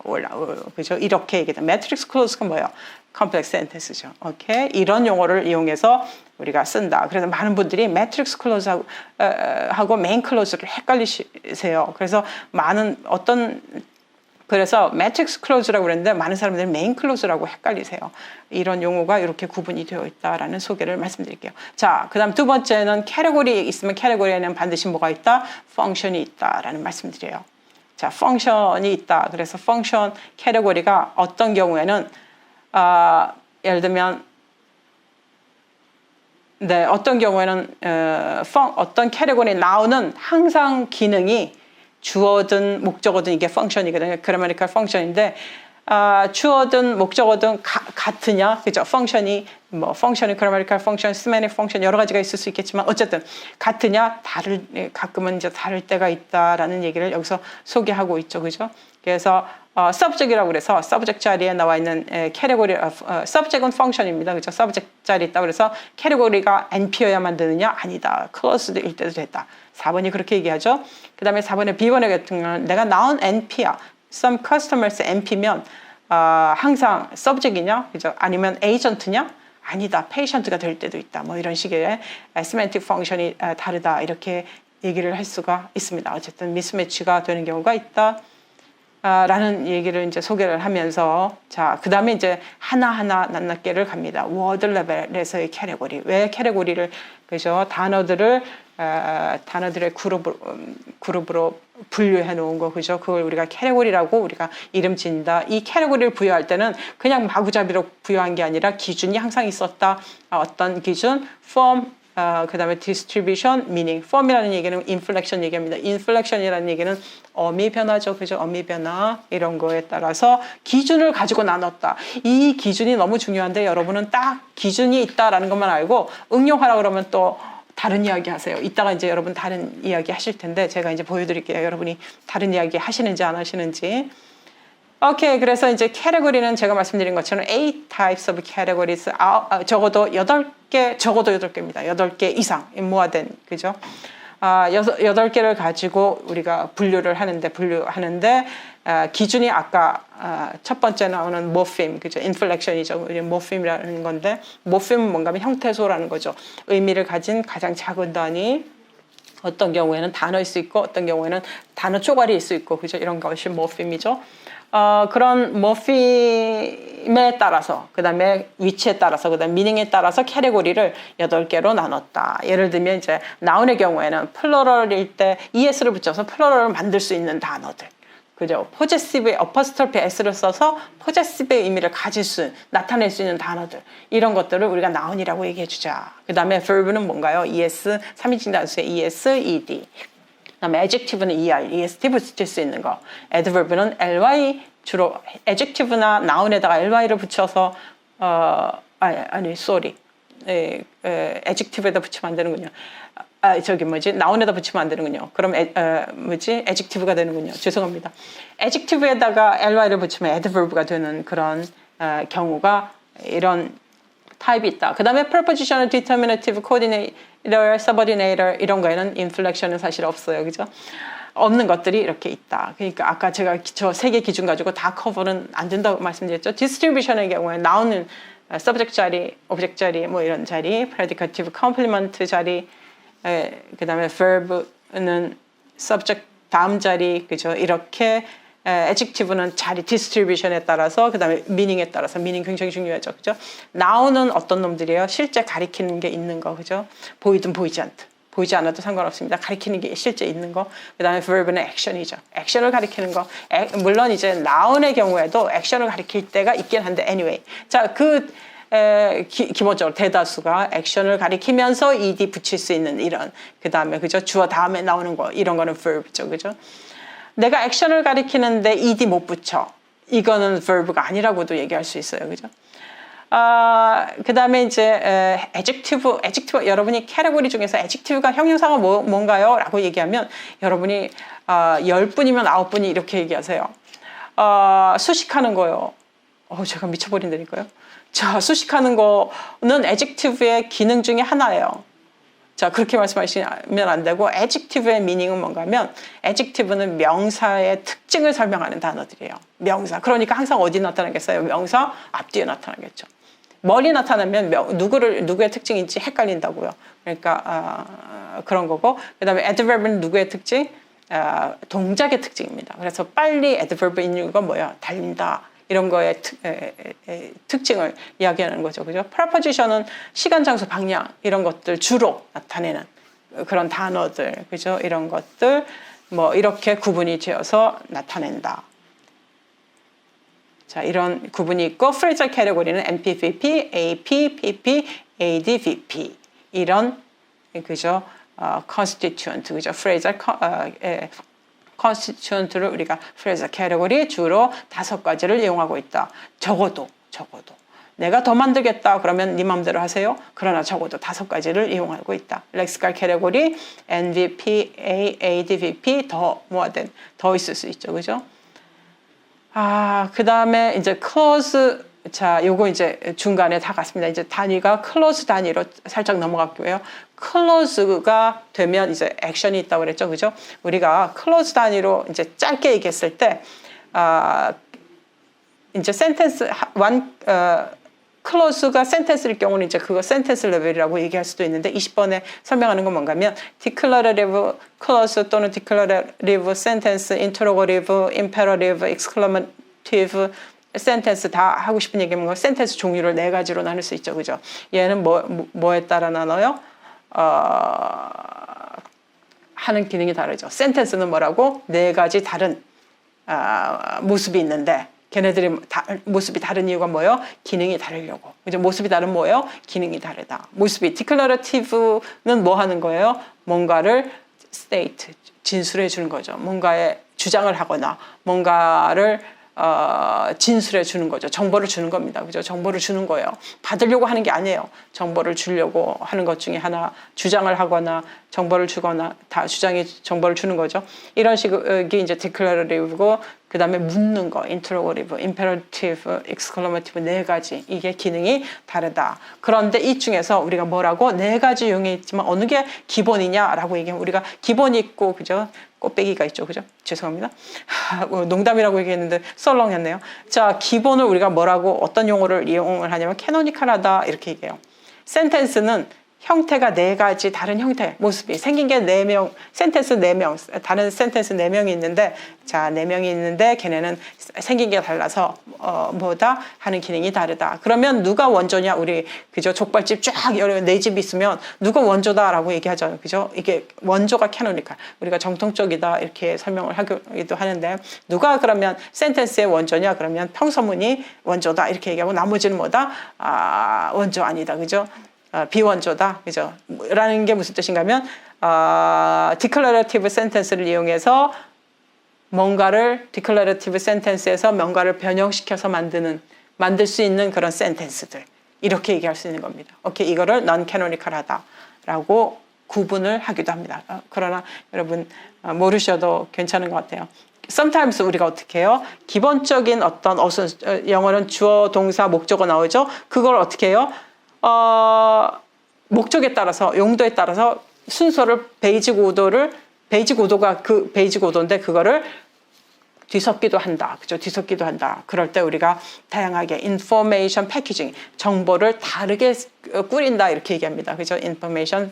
그죠? 이렇게 얘기해요. matrix clause가 뭐예요? complex sentence죠. 오케이? 이런 용어를 이용해서 우리가 쓴다. 그래서 많은 분들이 matrix clause하고 main clause를 헷갈리세요. 그래서 그래서 matrix clause라고 그랬는데 많은 사람들이 main clause라고 헷갈리세요. 이런 용어가 이렇게 구분이 되어 있다라는 소개를 말씀드릴게요. 자, 그 다음 두 번째는 category 있으면 category에는 반드시 뭐가 있다? function이 있다라는 말씀드려요. 자, function이 있다. 그래서 function category가 어떤 경우에는 예를 들면 어떤 경우에는 어떤 category에 나오는 항상 기능이 주어든 목적어든 이게 펑션이거든요. grammatical function인데 주어든 목적어든 같으냐, 그죠? 펑션이 grammatical function, semantic function 여러 가지가 있을 수 있겠지만 어쨌든 같으냐, 가끔은 이제 다를 때가 있다라는 얘기를 여기서 소개하고 있죠, 그죠? 그래서 subject이라고 그래서 subject 자리에 나와 있는 category, subject은 function입니다, 그죠? subject 자리에 있다 그래서 category가 NP여야만 되느냐? 아니다. clause일 때도 됐다. 4번이 그렇게 얘기하죠. 그 다음에 4번에 B번에 같은 경우는 내가 나온 NP야. Some customers NP면 항상 subject이냐? 그죠? 아니면 agent냐? 아니다. patient가 될 때도 있다. 뭐 이런 식의 semantic function이 다르다. 이렇게 얘기를 할 수가 있습니다. 어쨌든 mismatch가 되는 경우가 있다. 라는 얘기를 이제 소개를 하면서 자, 그 다음에 이제 하나하나 낱낱게를 갑니다. word level에서의 캐테고리. 왜 캐테고리를, 그죠? 단어들의 그룹으로 분류해 놓은 거, 그죠? 그걸 우리가 캐테고리라고 우리가 이름 짓는다. 이 캐테고리를 부여할 때는 그냥 마구잡이로 부여한 게 아니라 기준이 항상 있었다. 어떤 기준? form, 그 다음에 distribution, meaning. form이라는 얘기는 inflection 얘기합니다. inflection이라는 얘기는 어미 변화죠. 그죠? 어미 변화. 이런 거에 따라서 기준을 가지고 나눴다. 이 기준이 너무 중요한데 여러분은 딱 기준이 있다라는 것만 알고 응용하라 그러면 또 다른 이야기 하세요. 이따가 이제 여러분 다른 이야기 하실 텐데 제가 이제 보여드릴게요. 여러분이 다른 이야기 하시는지 안 하시는지. 오케이. 그래서 이제 캐테고리는 제가 말씀드린 것처럼 8 types of categories, 적어도 8개입니다. 8개 이상 모아된, 그죠? 8개를 가지고 우리가 분류하는데 기준이 아까 첫 번째 나오는 morpheme, 그죠? inflection이죠. morpheme이라는 건데 morpheme은 뭔가 하면 형태소라는 거죠. 의미를 가진 가장 작은 단위. 어떤 경우에는 단어일 수 있고 어떤 경우에는 단어 쪼가리일 수 있고, 그죠? 이런 것이 morpheme이죠. 그런 morpheme에 따라서, 그 다음에 위치에 따라서, 그 다음에 meaning에 따라서 캐테고리를 8개로 나눴다. 예를 들면 이제 noun의 경우에는 플러럴일 때 es를 붙여서 플러럴을 만들 수 있는 단어들. 그죠? possessive에 apostrophe s를 써서 possessive의 의미를 나타낼 수 있는 단어들. 이런 것들을 우리가 noun이라고 얘기해 주자. 그 다음에 verb는 뭔가요? es, 3인칭 단수의 es, ed. 그다음에 adjective는 er, est 붙일 수 있는 거. adverb는 ly, 주로 adjective나 noun에다가 ly를 붙여서 adjective에다 붙이면 안 되는군요. noun에다 붙이면 안 되는군요. 그럼 adjective가 되는군요. 죄송합니다. adjective에다가 ly를 붙이면 adverb가 되는 그런 경우가 이런 타입이 있다. 그 다음에 prepositional, determinative, coordinator, subordinator 이런 거에는 inflection은 사실 없어요. 그죠? 없는 것들이 이렇게 있다. 그러니까 아까 제가 저 세 개 기준 가지고 다 커버는 안 된다고 말씀드렸죠. distribution의 경우에 나오는 subject 자리, object 자리, 뭐 이런 자리, predicative, complement 자리, 그 다음에 verb는 subject 다음 자리, 그죠? 이렇게 adjective는 자리 distribution에 따라서, 그 다음에 meaning에 따라서, meaning 굉장히 중요하죠, 그죠? 나오는 어떤 놈들이에요? 실제 가리키는 게 있는 거, 그죠? 보이든 보이지 않든. 보이지 않아도 상관없습니다. 가리키는 게 실제 있는 거. 그 다음에 verb는 액션이죠. 액션을 가리키는 거. 물론 이제 noun의 경우에도 액션을 가리킬 때가 있긴 한데 anyway. 자, 기본적으로 대다수가 액션을 가리키면서 ed 붙일 수 있는 이런, 그 다음에 그죠? 주어 다음에 나오는 거, 이런 거는 verb죠, 그죠? 내가 액션을 가리키는데 ed 못 붙여. 이거는 verb가 아니라고도 얘기할 수 있어요, 그죠? 그 다음에 이제 adjective 여러분이 캐테고리 중에서 adjective가 형용사가 뭔가요? 라고 얘기하면 여러분이 10분이면 9분이 이렇게 얘기하세요. 수식하는 거요. 제가 미쳐버린다니까요. 자, 수식하는 거는 adjective의 기능 중에 하나예요. 자, 그렇게 말씀하시면 안 되고 adjective의 meaning은 뭔가 하면 adjective는 명사의 특징을 설명하는 단어들이에요. 명사. 그러니까 항상 어디 나타나겠어요? 명사 앞뒤에 나타나겠죠. 멀리 나타나면 누구의 특징인지 헷갈린다고요. 그러니까 그런 거고, 그 다음에 adverb은 누구의 특징? 동작의 특징입니다. 그래서 빨리 adverb인 이유가 뭐야? 달린다. 이런 거의 특징을 이야기하는 거죠. 그죠? preposition은 시간, 장소, 방향 이런 것들 주로 나타내는 그런 단어들, 그죠? 이런 것들 뭐 이렇게 구분이 되어서 나타낸다. 자, 이런 구분이 있고 phrasal category는 MPVP, AP, PP, AD, VP 이런 그죠? constituent, 그죠? phrasal constituent를 우리가 phrasal category 주로 5가지를 이용하고 있다. 적어도 내가 더 만들겠다 그러면 네 마음대로 하세요. 그러나 적어도 5가지를 이용하고 있다. lexical category, NVP, AD, VP 더 있을 수 있죠, 그죠? 그 다음에 이제 clause, 자, 요거 이제 중간에 다 갔습니다. 이제 단위가 clause 단위로 살짝 넘어갔고요. clause가 되면 이제 액션이 있다고 그랬죠, 그죠? 우리가 clause 단위로 이제 짧게 얘기했을 때, 이제 sentence, clause가 sentence일 경우는 이제 그거 sentence 레벨이라고 얘기할 수도 있는데 20번에 설명하는 건 뭔가 하면 declarative clause 또는 declarative sentence, interrogative, imperative, exclamative sentence 다 하고 싶은 얘기면 sentence 종류를 4가지로 나눌 수 있죠, 그죠? 얘는 뭐에 따라 나눠요? 하는 기능이 다르죠. sentence는 뭐라고? 4가지 다른 모습이 있는데 걔네들이 모습이 다른 이유가 뭐예요? 기능이 다르려고. 그죠? 모습이 다른 뭐예요? 기능이 다르다. 모습이 declarative는 뭐 하는 거예요? 뭔가를 state, 진술해 주는 거죠. 뭔가에 주장을 하거나 뭔가를 진술해 주는 거죠. 정보를 주는 겁니다. 그죠? 정보를 주는 거예요. 받으려고 하는 게 아니에요. 정보를 주려고 하는 것 중에 하나, 주장을 하거나 정보를 주거나 다 정보를 주는 거죠. 이런 식이 이제 declarative고, 그 다음에 묻는 거, interrogative, imperative, exclamative 4가지. 이게 기능이 다르다. 그런데 이 중에서 우리가 뭐라고 4가지 이용해 있지만 어느 게 기본이냐라고 얘기하면 우리가 기본이 있고, 그죠? 꽃배기가 있죠, 그죠? 죄송합니다. 농담이라고 얘기했는데 썰렁했네요. 자, 기본을 우리가 뭐라고 어떤 용어를 이용을 하냐면 캐노니컬하다 이렇게 얘기해요. 센텐스는 형태가 4가지 다른 형태, 모습이 생긴 게 4명, 센텐스 4명, 다른 센텐스 4명이 있는데, 자, 4명이 있는데 걔네는 생긴 게 달라서 뭐다 하는 기능이 다르다. 그러면 누가 원조냐? 우리 그죠? 족발집 쫙 여러 4집 있으면 누가 원조다라고 얘기하죠, 그죠? 이게 원조가 캐노니컬. 우리가 정통적이다 이렇게 설명을 하기도 하는데, 누가 그러면 센텐스의 원조냐? 그러면 평서문이 원조다 이렇게 얘기하고 나머지는 뭐다? 원조 아니다, 그죠? 비원조다, 그죠? 라는 게 무슨 뜻인가 하면, declarative sentence를 이용해서 declarative sentence에서 뭔가를 변형시켜서 만들 수 있는 그런 sentence들. 이렇게 얘기할 수 있는 겁니다. 오케이, 이거를 non-canonical 하다라고 구분을 하기도 합니다. 그러나 여러분, 모르셔도 괜찮은 것 같아요. sometimes 우리가 어떻게 해요? 기본적인 어떤 영어는 주어, 동사, 목적어 나오죠? 그걸 어떻게 해요? 목적에 따라서, 용도에 따라서 순서를 베이직 오더가 그 베이직 오더인데 그거를 뒤섞기도 한다. 그죠? 뒤섞기도 한다. 그럴 때 우리가 다양하게 information packaging, 정보를 다르게 꾸린다. 이렇게 얘기합니다. 그죠? information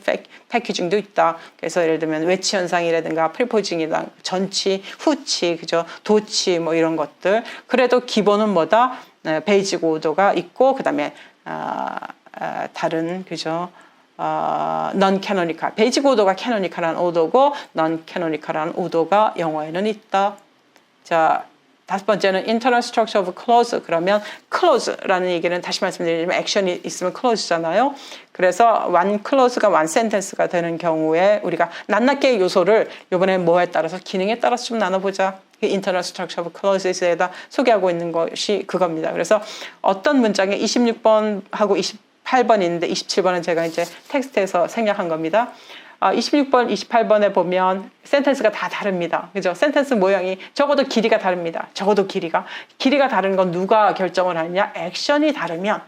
packaging도 있다. 그래서 예를 들면 외치 현상이라든가 프리포징이나 전치, 후치, 그죠? 도치 뭐 이런 것들. 그래도 기본은 뭐다? 베이직 오더가 있고, 그 다음에, 다른, 그죠? non-canonical. 베이직 오더가 canonical한 오더고, non-canonical한 오더가 영어에는 있다. 자, 5번째는 internal structure of clause. 그러면 clause라는 얘기는 다시 말씀드리면 액션이 있으면 clause잖아요. 그래서 one clause가 one sentence가 되는 경우에 우리가 낱낱개의 요소를 이번에 뭐에 따라서 기능에 따라서 좀 나눠보자. internal structure of clauses에다 소개하고 있는 것이 그겁니다. 그래서 어떤 문장에 26번하고 28번 있는데 27번은 제가 이제 텍스트에서 생략한 겁니다. 26번, 28번에 보면 센텐스가 다 다릅니다. 그죠? 센텐스 모양이 적어도 길이가 다릅니다. 적어도 길이가 다른 건 누가 결정을 하느냐? 액션이 다르면,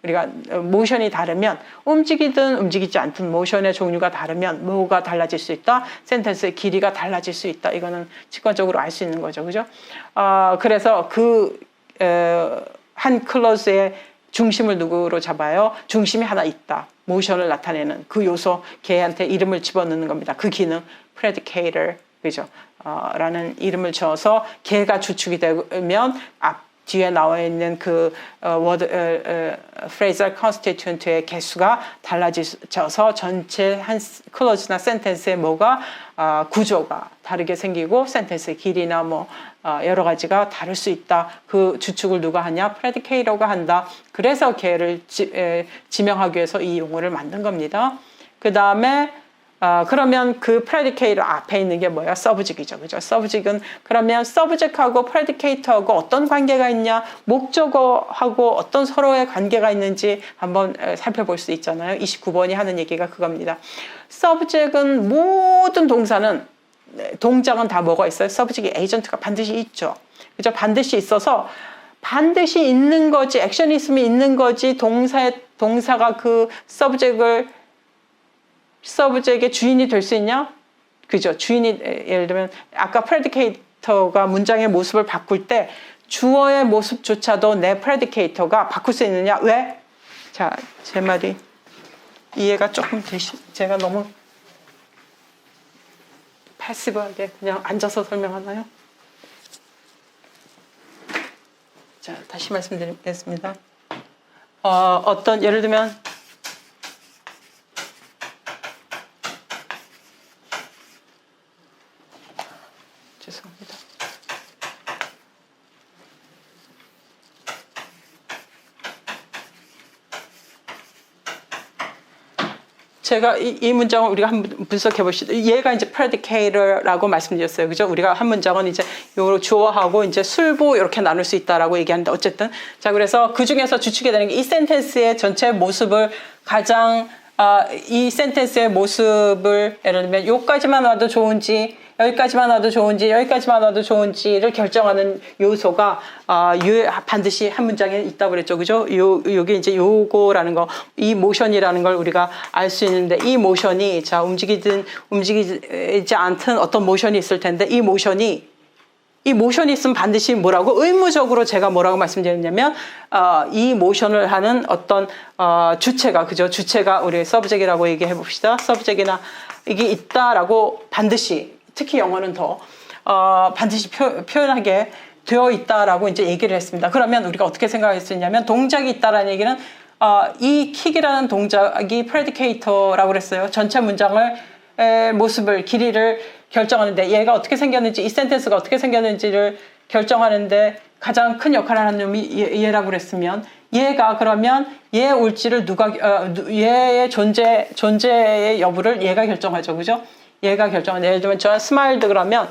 우리가 모션이 다르면, 움직이든 움직이지 않든 모션의 종류가 다르면 뭐가 달라질 수 있다? 센텐스의 길이가 달라질 수 있다. 이거는 직관적으로 알 수 있는 거죠. 그죠? 그래서 한 클로즈의 중심을 누구로 잡아요? 중심이 하나 있다. 모션을 나타내는 그 요소, 걔한테 이름을 집어넣는 겁니다. 그 기능, predicator, 그죠? 라는 이름을 줘서 걔가 주축이 되면 뒤에 나와 있는 그 phrasal constituent의 개수가 달라져서 전체 한 클로즈나 센텐스의 뭐가 구조가 다르게 생기고 센텐스의 길이나 뭐 여러 가지가 다를 수 있다. 그 주축을 누가 하냐? predicator가 한다. 그래서 걔를 지명하기 위해서 이 용어를 만든 겁니다. 그 다음에 그러면 그 predicator 앞에 있는 게 뭐야? subject이죠. 그죠? subject은 그러면 subject하고 predicator하고 어떤 관계가 있냐? 목적어하고 어떤 서로의 관계가 있는지 한번 살펴볼 수 있잖아요. 29번이 하는 얘기가 그겁니다. subject은 모든 동작은 다 뭐가 있어요? subject 에이전트가 반드시 있죠. 그죠? 반드시 있어서 반드시 있는 거지, 액션이 있으면 있는 거지, 동사가 그 서브젝트의 주인이 될 수 있냐? 그죠? 주인이, 예를 들면, 아까 프레디케이터가 문장의 모습을 바꿀 때 주어의 모습조차도 내 프레디케이터가 바꿀 수 있느냐? 왜? 자, 제 말이 이해가 조금 제가 너무 패시브하게 그냥 앉아서 설명하나요? 자, 다시 말씀드리겠습니다. 예를 들면, 죄송합니다. 제가 이 문장을 우리가 한번 분석해 보시죠. 얘가 이제 predicator라고 말씀드렸어요. 그죠? 우리가 한 문장은 이제 요 주어하고 이제 술부 이렇게 나눌 수 있다라고 얘기하는데 어쨌든. 자, 그래서 그 중에서 주축이 되는 게 이 센텐스의 전체 모습을 가장, 이 센텐스의 모습을 예를 들면 요까지만 와도 좋은지, 여기까지만 와도 좋은지, 여기까지만 와도 좋은지를 결정하는 요소가 반드시 한 문장에 있다고 그랬죠. 그죠? 요게 이제 요거라는 거, 이 모션이라는 걸 우리가 알 수 있는데, 이 모션이, 자, 움직이지 않든 어떤 모션이 있을 텐데, 이 모션이 있으면 반드시 뭐라고? 의무적으로 제가 뭐라고 말씀드렸냐면, 이 모션을 하는 어떤, 주체가, 그죠? 주체가 우리 서브젝이라고 얘기해 봅시다. 서브젝이나 이게 있다라고 반드시, 특히 영어는 더 반드시 표현하게 되어 있다라고 이제 얘기를 했습니다. 그러면 우리가 어떻게 생각할 수 있냐면 동작이 있다라는 얘기는 이 킥이라는 동작이 프레디케이터라고 그랬어요. 전체 문장을 모습을 길이를 결정하는데 얘가 어떻게 생겼는지 이 센텐스가 어떻게 생겼는지를 결정하는데 가장 큰 역할을 하는 놈이 얘라고 그랬으면 얘가 그러면 얘 올지를 얘의 존재의 여부를 얘가 결정하죠. 그죠? 얘가 결정하는데 예를 들면 저 스마일드 그러면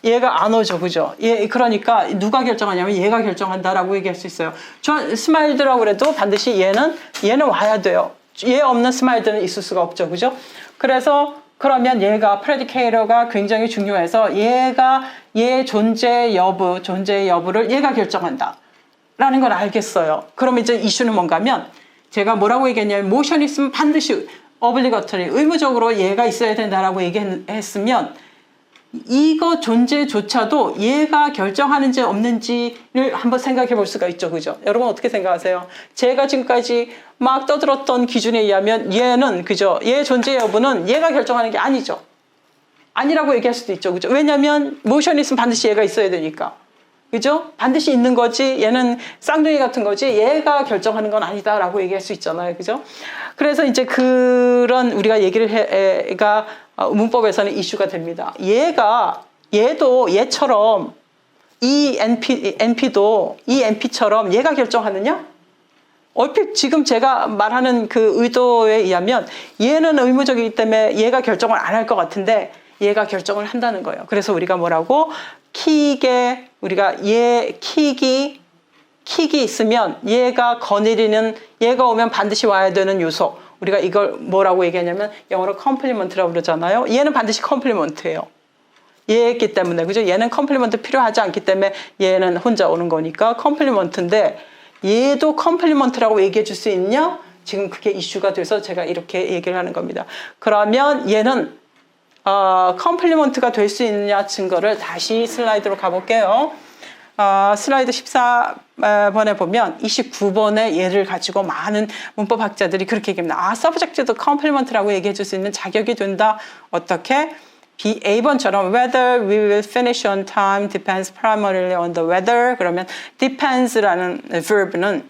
얘가 안 오죠. 그죠? 그러니까 누가 결정하냐면 얘가 결정한다라고 얘기할 수 있어요. 저 스마일드라고 그래도 반드시 얘는 와야 돼요. 얘 없는 스마일드는 있을 수가 없죠. 그죠? 그래서 그러면 얘가 predicator가 굉장히 중요해서 얘가 얘 존재 여부를 얘가 결정한다 라는 걸 알겠어요. 그럼 이제 이슈는 뭔가 하면 제가 뭐라고 얘기했냐면 모션이 있으면 반드시 obligatory 의무적으로 얘가 있어야 된다라고 얘기했으면 이거 존재조차도 얘가 결정하는지 없는지를 한번 생각해 볼 수가 있죠. 그죠? 여러분 어떻게 생각하세요? 제가 지금까지 막 떠들었던 기준에 의하면 얘는 그죠? 얘 존재 여부는 얘가 결정하는 게 아니죠. 아니라고 얘기할 수도 있죠. 그죠? 왜냐면 모션이 있으면 반드시 얘가 있어야 되니까. 그죠? 반드시 있는 거지 얘는 쌍둥이 같은 거지 얘가 결정하는 건 아니다라고 얘기할 수 있잖아요. 그죠? 그래서 이제 그런 우리가 얘기를 해가 문법에서는 이슈가 됩니다. 얘도 얘처럼 이 NP도 이 NP처럼 얘가 결정하느냐? 얼핏 지금 제가 말하는 그 의도에 의하면 얘는 의무적이기 때문에 얘가 결정을 안 할 것 같은데 얘가 결정을 한다는 거예요. 그래서 우리가 뭐라고? 킥에 우리가 킥이 있으면 얘가 거느리는 얘가 오면 반드시 와야 되는 요소 우리가 이걸 뭐라고 얘기하냐면 영어로 컴플리먼트라고 그러잖아요. 얘는 반드시 컴플리먼트예요. 얘였기 때문에 그죠? 얘는 컴플리먼트 필요하지 않기 때문에 얘는 혼자 오는 거니까 컴플리먼트인데 얘도 컴플리먼트라고 얘기해 줄 수 있냐? 지금 그게 이슈가 돼서 제가 이렇게 얘기를 하는 겁니다. 그러면 얘는 컴플리먼트가 될 수 있느냐 증거를 다시 슬라이드로 가볼게요. 슬라이드 14번에 보면 29번의 예를 가지고 많은 문법학자들이 그렇게 얘기합니다. subject도 complement라고 얘기해 줄 수 있는 자격이 된다. 어떻게? A번처럼 whether we will finish on time depends primarily on the weather. 그러면 depends라는 verb는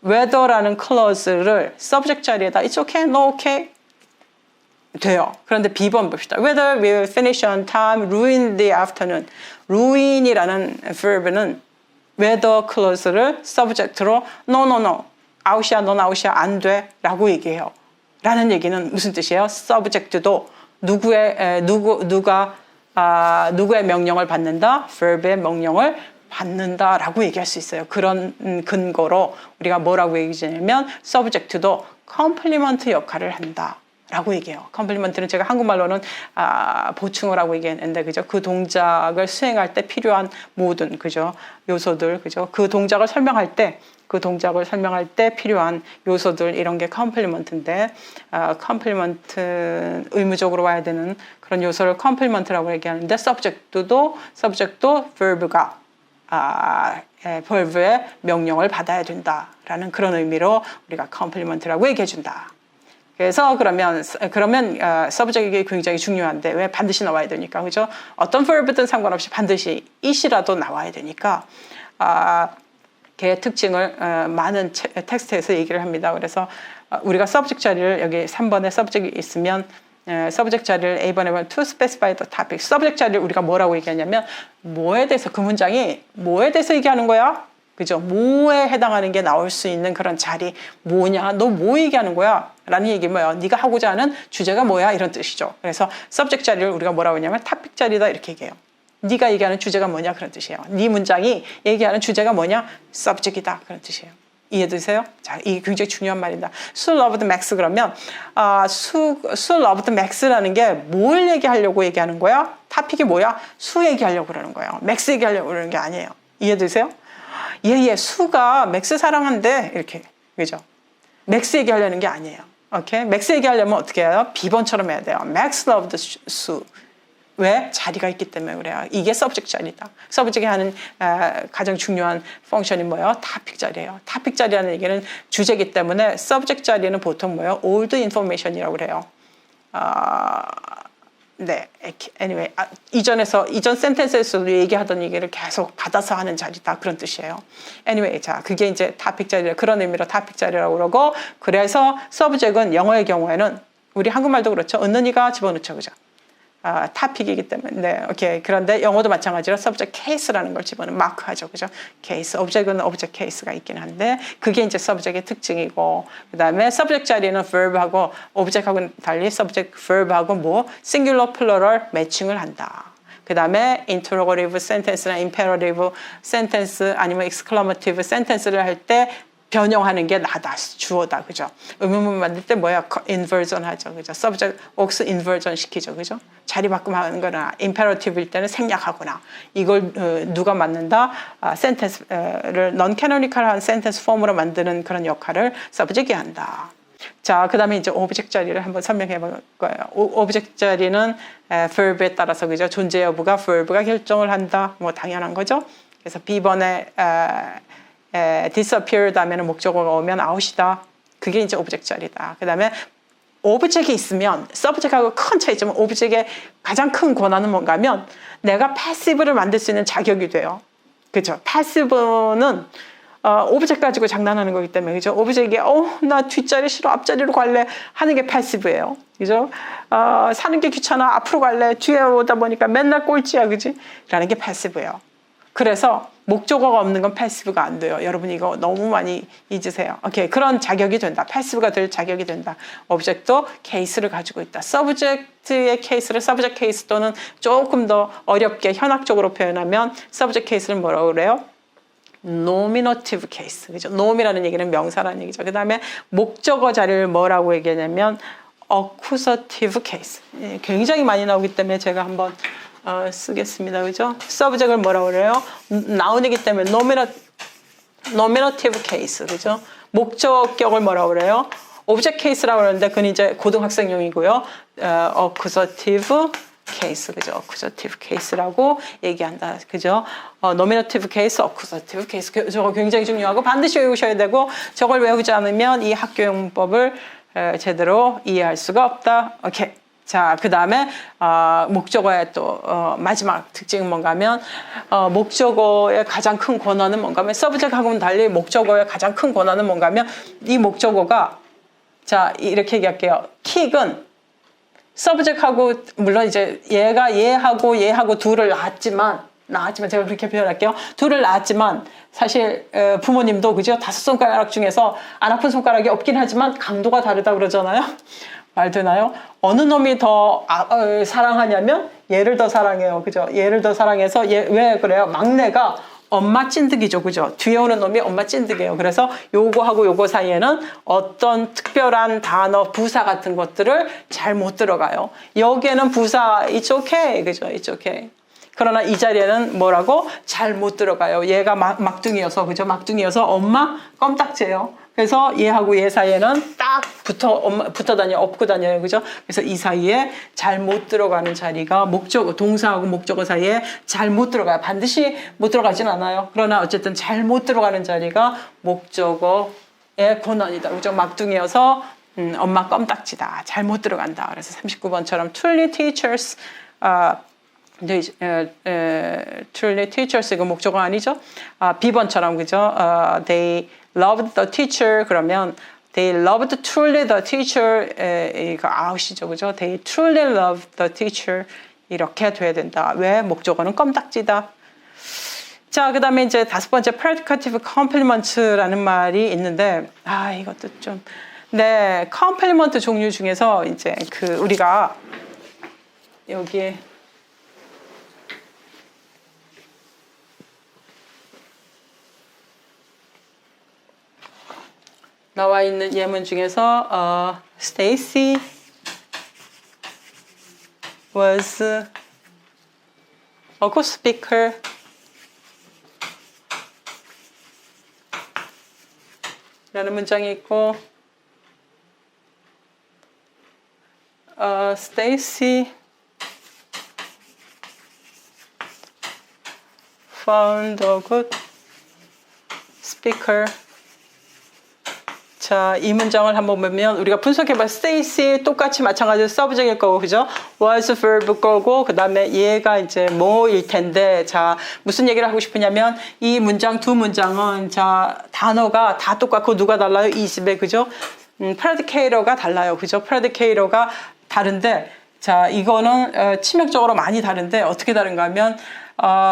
whether라는 clause를 subject 자리에다 it's okay, no okay 돼요. 그런데 B번 봅시다. Whether we will finish on time, ruin the afternoon. ruin이라는 verb는 weather clause를 subject로 no, out이야, 넌 out이야, 안 돼 라고 얘기해요. 라는 얘기는 무슨 뜻이에요? subject도 누구의 명령을 받는다? verb의 명령을 받는다라고 얘기할 수 있어요. 그런 근거로 우리가 뭐라고 얘기하냐면 subject도 complement 역할을 한다. 라고 얘기해요. 컴플리먼트는 제가 한국말로는 보충을 하고 얘기했는데 그죠? 그 동작을 수행할 때 필요한 모든 그죠? 요소들 그죠? 그 동작을 설명할 때 필요한 요소들 이런 게 컴플리먼트인데 컴플리먼트 의무적으로 와야 되는 그런 요소를 컴플리먼트라고 얘기하는데 subject도 verb가 verb의 명령을 받아야 된다라는 그런 의미로 우리가 컴플리먼트라고 얘기해 준다. 그래서 그러면 subject이 굉장히 중요한데 왜 반드시 나와야 되니까 그죠? 어떤 verb든 상관없이 반드시 it이라도 나와야 되니까 걔의 특징을 많은 텍스트에서 얘기를 합니다. 그래서 우리가 subject 자리를 여기 3번에 subject이 있으면 subject 자리를 A번에 보면 to specify the topic. subject 자리를 우리가 뭐라고 얘기하냐면 뭐에 대해서 그 문장이 뭐에 대해서 얘기하는 거야? 그죠? 뭐에 해당하는 게 나올 수 있는 그런 자리 뭐냐? 너 뭐 얘기하는 거야? 라는 얘기 뭐야? 네가 하고자 하는 주제가 뭐야? 이런 뜻이죠. 그래서 subject 자리를 우리가 뭐라고 하냐면 topic 자리다 이렇게 얘기해요. 네가 얘기하는 주제가 뭐냐? 그런 뜻이에요. 네 문장이 얘기하는 주제가 뭐냐? subject이다. 그런 뜻이에요. 이해되세요? 자, 이게 굉장히 중요한 말입니다. Sue loved Max 그러면 Sue loved Max라는 게 뭘 얘기하려고 얘기하는 거야? 토픽이 뭐야? 수 얘기하려고 그러는 거예요. 맥스 얘기하려고 그러는 게 아니에요. 이해되세요? 수가 맥스 사랑한대 이렇게 그죠? 맥스 얘기하려는 게 아니에요. 오케이? 맥스 얘기하려면 어떻게 해요? B번처럼 해야 돼요. Max loved Sue. 왜? 자리가 있기 때문에 그래요. 이게 subject 자리다. subject이 하는 가장 중요한 펑션이 뭐예요? topic 자리예요. topic 자리라는 얘기는 주제이기 때문에 subject 자리는 보통 뭐예요? old information이라고 그래요. 네, anyway, 이전 센텐스에서도 얘기하던 얘기를 계속 받아서 하는 자리다 그런 뜻이에요. anyway, 자, 그게 이제 topic 자리 그런 의미로 topic 자리라고 그러고 그래서 subject은 영어의 경우에는 우리 한국말도 그렇죠. 은은이가 집어넣죠, 그죠? topic이기 때문에 네, 오케이. 그런데 영어도 마찬가지로 subject case라는 걸 집어넣으면 마크하죠, 그죠? case, object은 object case가 있긴 한데 그게 이제 subject의 특징이고 그 다음에 subject 자리는 verb하고 object하고는 달리 subject, verb하고 뭐 singular, plural 매칭을 한다. 그 다음에 interrogative sentence나 imperative sentence 아니면 exclamative sentence를 할 때 변형하는 게 나다, 주어다, 그죠? 의문문 만들 때 뭐야? 인버전 하죠, 그죠? subject, aux 인버전 시키죠, 그죠? 자리 바꿈하는 거나 imperative일 때는 생략하거나 이걸 누가 맡는다? 센텐스를 non-canonical한 센텐스 폼으로 만드는 그런 역할을 subject이 한다. 자, 그 다음에 이제 오브젝트 자리를 한번 설명해 볼 거예요. 오브젝트 자리는 verb에 따라서, 그죠? 존재 여부가 verb가 결정을 한다. 뭐 당연한 거죠. 그래서 B번에 disappear 다음에는 목적어가 오면 out이다. 그게 이제 오브젝트 자리다. 그 다음에 오브젝트가 있으면 서브젝트하고 큰 차이점은 오브젝트의 가장 큰 권한은 뭔가 하면 내가 패시브를 만들 수 있는 자격이 돼요. 그죠? 패시브는 오브젝트 가지고 장난하는 거기 때문에, 그죠? 오브젝트에 나 뒷자리 싫어, 앞자리로 갈래 하는 게 패시브예요. 그죠? 사는 게 귀찮아, 앞으로 갈래, 뒤에 오다 보니까 맨날 꼴찌야, 그지? 라는 게 패시브예요. 그래서 목적어가 없는 건 패시브가 안 돼요. 여러분 이거 너무 많이 잊으세요. 오케이, 그런 자격이 된다. 패시브가 될 자격이 된다. 오브젝트도 케이스를 가지고 있다. 서브젝트의 케이스를 서브젝트 케이스 또는 조금 더 어렵게 현학적으로 표현하면 서브젝트 케이스를 뭐라고 그래요? 노미너티브 케이스. 그죠? 노미라는 얘기는 명사라는 얘기죠. 그 다음에 목적어 자리를 뭐라고 얘기하냐면 어쿠서티브 케이스. 굉장히 많이 나오기 때문에 제가 한번 쓰겠습니다. 그죠? 서브젝트를 뭐라고 그래요? 나운이기 때문에 노미너티브 케이스. 그죠? 목적격을 뭐라고 그래요? 오브젝트 케이스라고 그러는데 그건 이제 고등학생용이고요. 어쿠서티브 케이스, 그죠? 어쿠서티브 케이스라고 얘기한다. 그죠? 노미너티브 케이스, 어쿠서티브 케이스. 저거 굉장히 중요하고 반드시 외우셔야 되고 저걸 외우지 않으면 이 학교 용법을 제대로 이해할 수가 없다. 오케이. 자, 그 다음에 목적어의 또 마지막 특징은 뭔가 하면 목적어의 가장 큰 권한은 뭔가 하면 서브젝트하고는 달리 목적어의 가장 큰 권한은 뭔가 하면 이 목적어가 자 이렇게 얘기할게요. 킥은 서브젝트하고 물론 이제 얘하고 둘을 낳았지만 제가 그렇게 표현할게요. 둘을 낳았지만 사실 부모님도 그죠? 5손가락 중에서 안 아픈 손가락이 없긴 하지만 강도가 다르다 그러잖아요. 말 되나요? 어느 놈이 더 사랑하냐면 얘를 더 사랑해요. 그죠? 얘를 더 사랑해서 왜 그래요? 막내가 엄마 찐득이죠. 그죠? 뒤에 오는 놈이 엄마 찐득이에요. 그래서 요거하고 요거 사이에는 어떤 특별한 단어, 부사 같은 것들을 잘 못 들어가요. 여기에는 부사 it's okay. 그죠? it's okay. 그러나 이 자리에는 뭐라고? 잘 못 들어가요. 얘가 막둥이여서, 그죠? 막둥이여서 엄마 껌딱지예요. 그래서 얘하고 얘 사이에는 딱 붙어 다녀요. 업고 다녀요. 그죠? 그래서 이 사이에 잘 못 들어가는 자리가 목적어, 동사하고 목적어 사이에 잘 못 들어가요. 반드시 못 들어가진 않아요. 그러나 어쨌든 잘 못 들어가는 자리가 목적어의 권한이다. 그죠? 막둥이여서 엄마 껌딱지다. 잘 못 들어간다. 그래서 39번처럼 truly teachers, truly teachers 이거 목적어 아니죠? B번처럼 그죠? They loved the teacher 그러면 they loved truly the teacher 이거 out이죠, 그죠? They truly loved the teacher 이렇게 돼야 된다. 왜? 목적어는 껌딱지다. 자, 그 다음에 이제 5번째 predicative complement라는 말이 있는데 이것도 좀 네, complement 종류 중에서 이제 우리가 여기에 나와 있는 예문 중에서 Stacy was a good speaker. 라는 문장이 있고 Stacy found a good speaker. 자, 이 문장을 한번 보면 우리가 분석해봐. Stacy 똑같이 마찬가지로 subject일 거고, 그죠? was verb 거고, 그 다음에 얘가 이제 뭐일 텐데, 자, 무슨 얘기를 하고 싶으냐면 이 문장 두 문장은 자 단어가 다 똑같고 누가 달라요? 이 집에, 그죠? predicator가 달라요, 그죠? predicator가 다른데, 자, 이거는 치명적으로 많이 다른데 어떻게 다른가 하면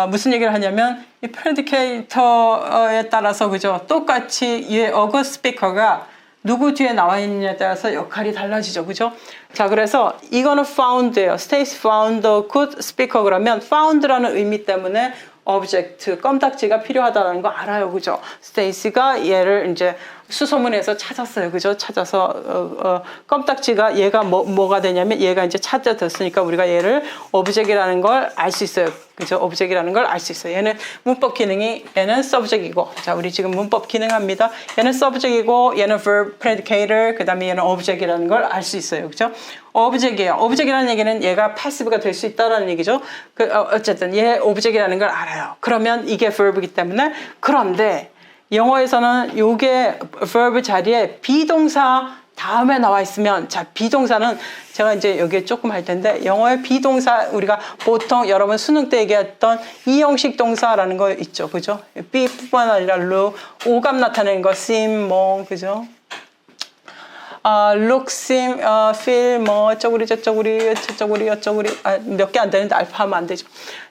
무슨 얘기를 하냐면 이 predicator에 따라서 그죠? 똑같이 이 a good speaker가 누구 뒤에 나와 있느냐에 따라서 역할이 달라지죠, 그죠? 자, 그래서 이거는 found예요. Stacy found a good speaker 그러면 found라는 의미 때문에 object, 껌딱지가 필요하다는 거 알아요. 그죠? 스테이시가 얘를 이제 수소문에서 찾았어요. 그죠? 찾아서, 껌딱지가 얘가 뭐가 되냐면 얘가 이제 찾아졌으니까 우리가 얘를 object이라는 걸 알 수 있어요. 그죠? object이라는 걸 알 수 있어요. 얘는 문법 기능이, 얘는 subject이고. 자, 우리 지금 문법 기능합니다. 얘는 subject이고, 얘는 verb, predicator, 그 다음에 얘는 object이라는 걸 알 수 있어요. 그죠? object이에요. object이라는 얘기는 얘가 passive가 될 수 있다는 얘기죠. 어쨌든 얘 object이라는 걸 알아요. 그러면 이게 verb이기 때문에, 그런데 영어에서는 요게 verb 자리에 비동사 다음에 나와 있으면, 자, 비동사는 제가 이제 여기에 조금 할 텐데, 영어의 비동사, 우리가 보통 여러분 수능 때 얘기했던 이형식 동사라는 거 있죠. 그죠? be뿐만 아니라 오감 나타내는 거, seem, 그죠? look, seem, feel, 어쩌구리, 저쩌구리, 어쩌구리, 몇 개 안 되는데 알파 하면 안 되죠.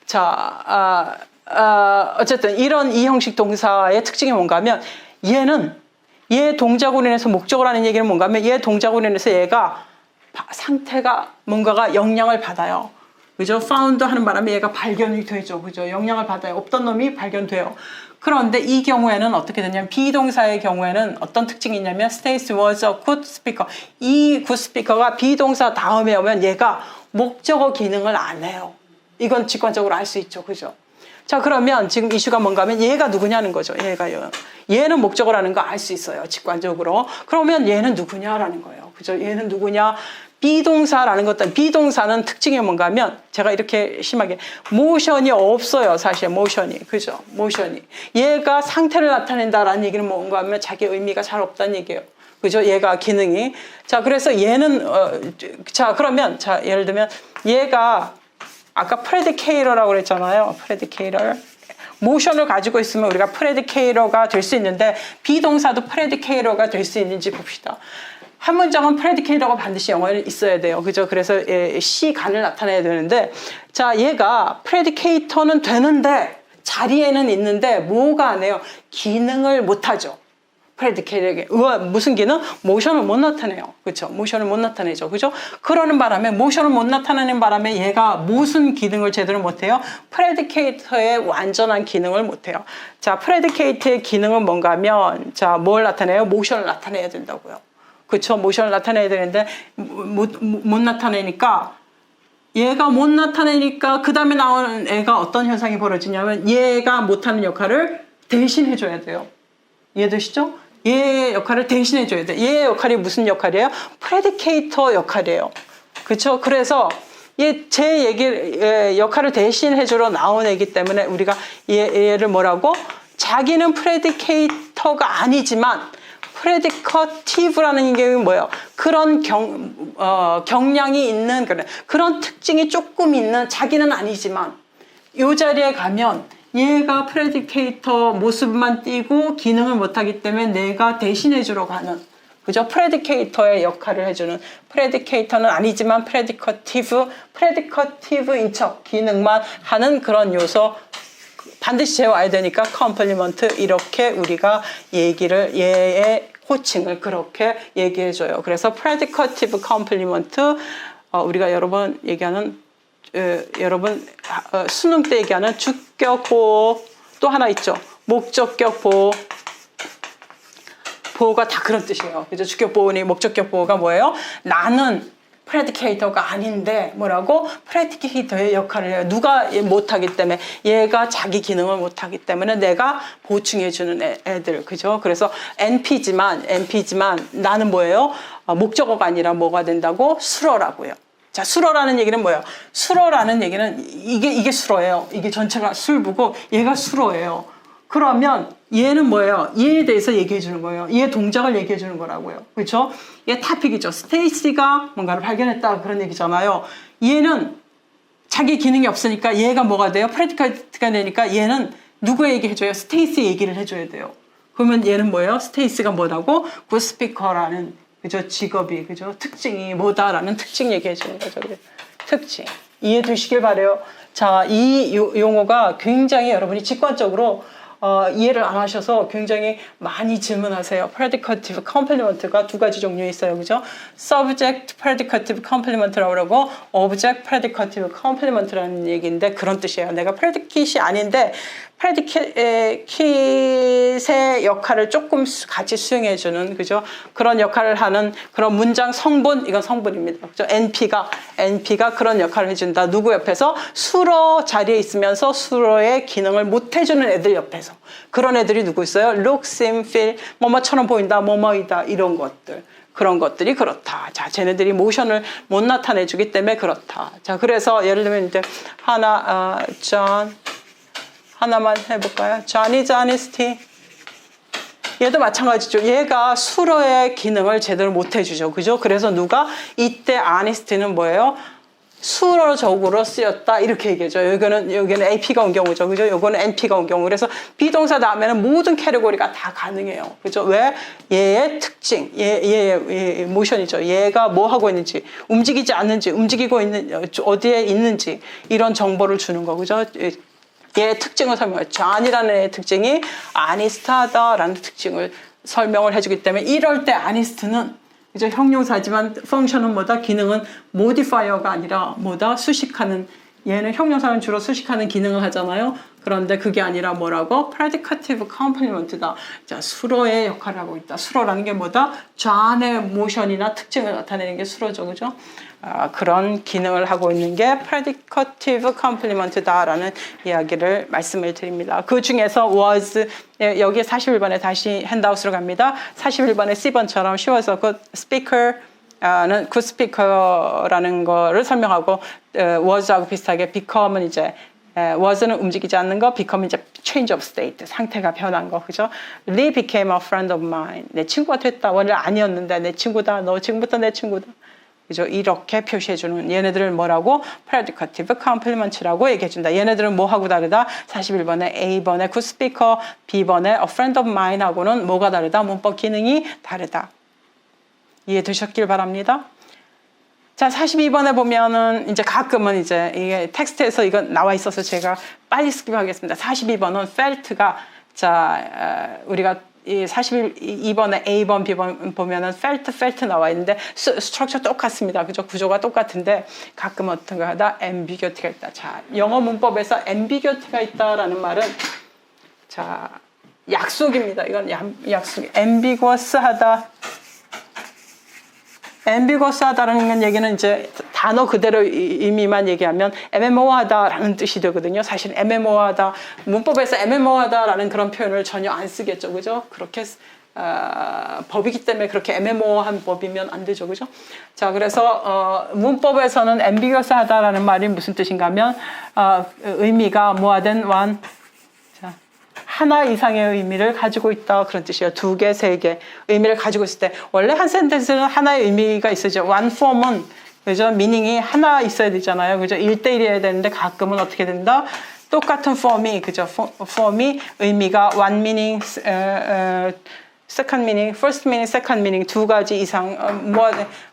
자, 어쨌든 이런 이 형식 동사의 특징이 뭔가 하면 얘 동작으로 인해서 목적을 하는 얘기는 뭔가 하면 얘 동작으로 인해서 얘가 상태가 뭔가가 영향을 받아요. 그죠? found 하는 바람에 얘가 발견이 되죠. 그죠? 영향을 받아요. 없던 놈이 발견돼요. 그런데 이 경우에는 어떻게 되냐면 비동사의 경우에는 어떤 특징이 있냐면 Stacy was a good speaker. 이 good speaker가 비동사 다음에 오면 얘가 목적어 기능을 안 해요. 이건 직관적으로 알 수 있죠. 그죠? 자, 그러면 지금 이슈가 뭔가 하면 얘가 누구냐는 거죠. 얘는 목적어라는 거 알 수 있어요. 직관적으로. 그러면 얘는 누구냐라는 거예요. 그죠? 얘는 누구냐? 비동사라는 것도, 비동사는 특징이 뭔가 하면 제가 이렇게 심하게 모션이 없어요. 사실 모션이. 그죠? 모션이. 얘가 상태를 나타낸다라는 얘기는 뭔가 하면 자기 의미가 잘 없다는 얘기예요. 그죠? 얘가 기능이. 자, 그래서 얘는, 자, 그러면, 자, 예를 들면 얘가 아까 predicator라고 그랬잖아요. predicator. 모션을 가지고 있으면 우리가 predicator가 될 수 있는데 비동사도 predicator가 될 수 있는지 봅시다. 한 문장은 predicator가 반드시 영어에 있어야 돼요. 그죠? 그래서 시간을 나타내야 되는데, 자, 얘가 predicator는 되는데 자리에는 있는데 뭐가 안 해요? 기능을 못 하죠. predicator에게. 무슨 기능? 모션을 못 나타내요. 그렇죠? 모션을 못 나타내죠. 그죠? 그러는 바람에, 모션을 못 나타내는 바람에 얘가 무슨 기능을 제대로 못 해요? predicator의 완전한 기능을 못 해요. 자, predicator의 기능은 뭔가 하면, 자, 뭘 나타내요? 모션을 나타내야 된다고요. 그렇죠? 모션을 나타내야 되는데 못 나타내니까, 얘가 못 나타내니까 그 다음에 나오는 애가 어떤 현상이 벌어지냐면 얘가 못하는 역할을 대신해줘야 돼요. 이해되시죠? 얘의 역할을 대신해줘야 돼. 얘의 역할이 무슨 역할이에요? 프레디케이터 역할이에요. 그렇죠? 그래서 제 역할을 대신해주러 나온 애기 때문에 우리가 얘를 뭐라고? 자기는 프레디케이터가 아니지만 프레디커티브라는 게 뭐예요? 그런 경량이 있는 그런 특징이 조금 있는, 자기는 아니지만 이 자리에 가면 얘가 프레디케이터 모습만 띄고 기능을 못하기 때문에 내가 대신해주러 가는, 그죠? 프레디케이터의 역할을 해주는, 프레디케이터는 아니지만 프레디커티브인 척 기능만 하는 그런 요소 반드시 재와야 되니까 컴플리먼트, 이렇게 우리가 얘의 호칭을 그렇게 얘기해줘요. 그래서 predicative complement, 우리가 여러 번 얘기하는, 여러분 수능 때 얘기하는 주격 보호, 또 하나 있죠. 목적격 보호. 보호가 다 그런 뜻이에요. 그죠? 주격 보호니 목적격 보호가 뭐예요? 나는 프레디케이터가 아닌데 뭐라고? 프레디케이터의 역할을 해요. 누가 못하기 때문에, 얘가 자기 기능을 못하기 때문에 내가 보충해주는 애들. 그죠? 그래서 NP지만 나는 뭐예요? 목적어가 아니라 뭐가 된다고? 수어라고요. 자, 수어라는 얘기는 뭐예요? 수어라는 얘기는 이게 수어예요. 이게 전체가 술부고 얘가 수어예요. 그러면 얘는 뭐예요? 얘에 대해서 얘기해 주는 거예요. 얘 동작을 얘기해 주는 거라고요. 그렇죠? 얘 타픽이죠. 스테이시가 뭔가를 발견했다, 그런 얘기잖아요. 얘는 자기 기능이 없으니까 얘가 뭐가 돼요? 프레디케이트가 되니까 얘는 누구에게 해줘요? 스테이시 얘기를 해줘야 돼요. 그러면 얘는 뭐예요? 스테이시가 뭐라고? 굿스피커라는, 그죠? 직업이, 그죠? 특징이 뭐다라는 특징 얘기해 주는 거죠. 특징. 이해되시길 바래요. 자, 이 용어가 굉장히 여러분이 직관적으로 이해를 안 하셔서 굉장히 많이 질문하세요. predicative complement가 두 가지 종류 있어요. 그죠? subject predicative complement라고 그러고 object predicative complement라는 얘기인데 그런 뜻이에요. 내가 predicate이 아닌데 predicate의 역할을 조금 같이 수행해주는 그죠? 그런 역할을 하는 그런 문장 성분, 이건 성분입니다. 그죠? NP가 그런 역할을 해준다. 누구 옆에서? 수로 자리에 있으면서 수로의 기능을 못 해주는 애들 옆에서. 그런 애들이 누구 있어요? look, seem, feel, 뭐뭐처럼 보인다, 뭐뭐이다, 이런 것들. 그런 것들이 그렇다. 자, 쟤네들이 모션을 못 나타내주기 때문에 그렇다. 자, 그래서 예를 들면 이제 John 하나만 해볼까요? John is honesty. 얘도 마찬가지죠. 얘가 수로의 기능을 제대로 못 해주죠. 그죠? 그래서 누가 이때 honest는 뭐예요? 수로적으로 쓰였다 이렇게 얘기하죠. 여기는 AP가 온 경우죠. 그죠? 요거는 NP가 온 경우. 그래서 비동사 다음에는 모든 캐리고리가 다 가능해요. 그죠? 왜? 얘의 특징, 얘의 모션이죠. 얘가 뭐 하고 있는지, 움직이지 않는지, 움직이고 있는 어디에 있는지 이런 정보를 주는 거. 그죠? 얘의 특징을 설명해요. John이라는 애의 특징이 honest하다라는 특징을 설명을 해주기 때문에 이럴 때 honest는 이제 형용사지만 펑션은 뭐다? 기능은 modifier가 아니라 뭐다? 수식하는. 얘는 형용사는 주로 수식하는 기능을 하잖아요. 그런데 그게 아니라 뭐라고? predicative complement다. 자, 수로의 역할을 하고 있다. 수로라는 게 뭐다? John의 모션이나 특징을 나타내는 게 수로죠. 그죠? 그런 기능을 하고 있는 게 predicative complement다라는 이야기를 말씀을 드립니다. 그 중에서 was, 여기 41번에 다시 핸드아웃으로 갑니다. 41번에 C번처럼 she was a good speaker, 는 good speaker라는 거를 설명하고 was하고 비슷하게 become은 이제 was는 움직이지 않는 거, become은 이제 change of state, 상태가 변한 거, 그죠? Lee became a friend of mine. 내 친구가 됐다. 원래 아니었는데 내 친구다. 너 지금부터 내 친구다. 그죠? 이렇게 표시해주는 얘네들을 뭐라고? predicative complement라고 얘기해준다. 얘네들은 뭐하고 다르다? 41번에 A번에 good speaker, B번에 a friend of mine 하고는 뭐가 다르다? 문법 기능이 다르다. 이해되셨길 바랍니다. 자, 42번에 보면은 이제 가끔은 이제 이게 텍스트에서 이건 나와 있어서 제가 빨리 스킵하겠습니다. 42번은 felt가 자, 우리가 이 42번에 A번, B번 보면은 felt 나와 있는데 스트럭처 똑같습니다. 그죠? 구조가 똑같은데 가끔 어떤 거 하다 ambiguity가 있다. 자, 영어 문법에서 ambiguity가 있다라는 말은 자, 약속입니다. 이건 약속. ambiguous하다. ambiguous하다는 얘기는 이제 단어 그대로 의미만 얘기하면 애매모호하다라는 뜻이 되거든요. 사실 애매모호하다, 문법에서 애매모호하다라는 그런 표현을 전혀 안 쓰겠죠. 그죠? 그렇게 법이기 때문에 그렇게 애매모호한 법이면 안 되죠. 그죠? 자, 그래서 문법에서는 ambiguous하다라는 말이 무슨 뜻인가 하면 의미가 more than one, 하나 이상의 의미를 가지고 있다 그런 뜻이에요. 두 개, 세 개 의미를 가지고 있을 때 원래 한 센텐스는 하나의 의미가 있어죠. one form은 그죠? 미닝이 하나 있어야 되잖아요. 그죠? 1대1이어야 되는데 가끔은 어떻게 된다? 똑같은 form이 그죠? form이 의미가 one meaning, second meaning, first meaning, second meaning 두 가지 이상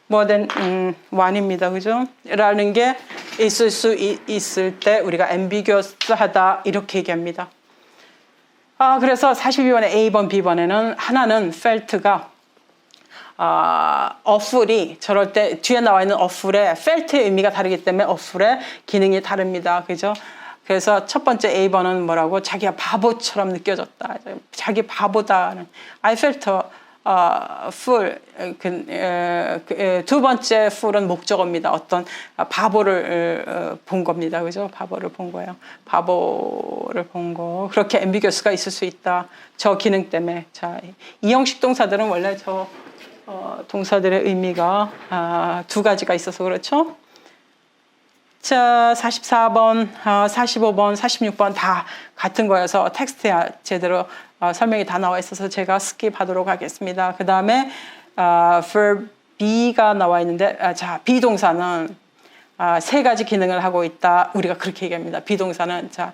more than one입니다. 그죠? 라는 게 있을 수 있을 때 우리가 ambiguous하다 이렇게 얘기합니다. 그래서 42번에 A번, B번에는 하나는 felt가 어플이 저럴 때 뒤에 나와 있는 어플의 felt의 의미가 다르기 때문에 어플의 기능이 다릅니다. 그죠? 그래서 첫 번째 A번은 뭐라고? 자기가 바보처럼 느껴졌다. 자기 바보다는 I felt fool. 두 번째 fool은 목적어입니다. 어떤 바보를 본 겁니다. 그죠? 바보를 본 거예요. 바보를 본 거. 그렇게 ambiguous가 있을 수 있다. 저 기능 때문에. 자, 이 형식 동사들은 원래 저 동사들의 의미가 두 가지가 있어서 그렇죠? 자, 44번, 45번, 46번 다 같은 거여서 텍스트에 제대로 설명이 다 나와 있어서 제가 스킵하도록 하겠습니다. 그 다음에 verb B가 나와 있는데 자, 비동사는 세 가지 기능을 하고 있다. 우리가 그렇게 얘기합니다. 비동사는 자,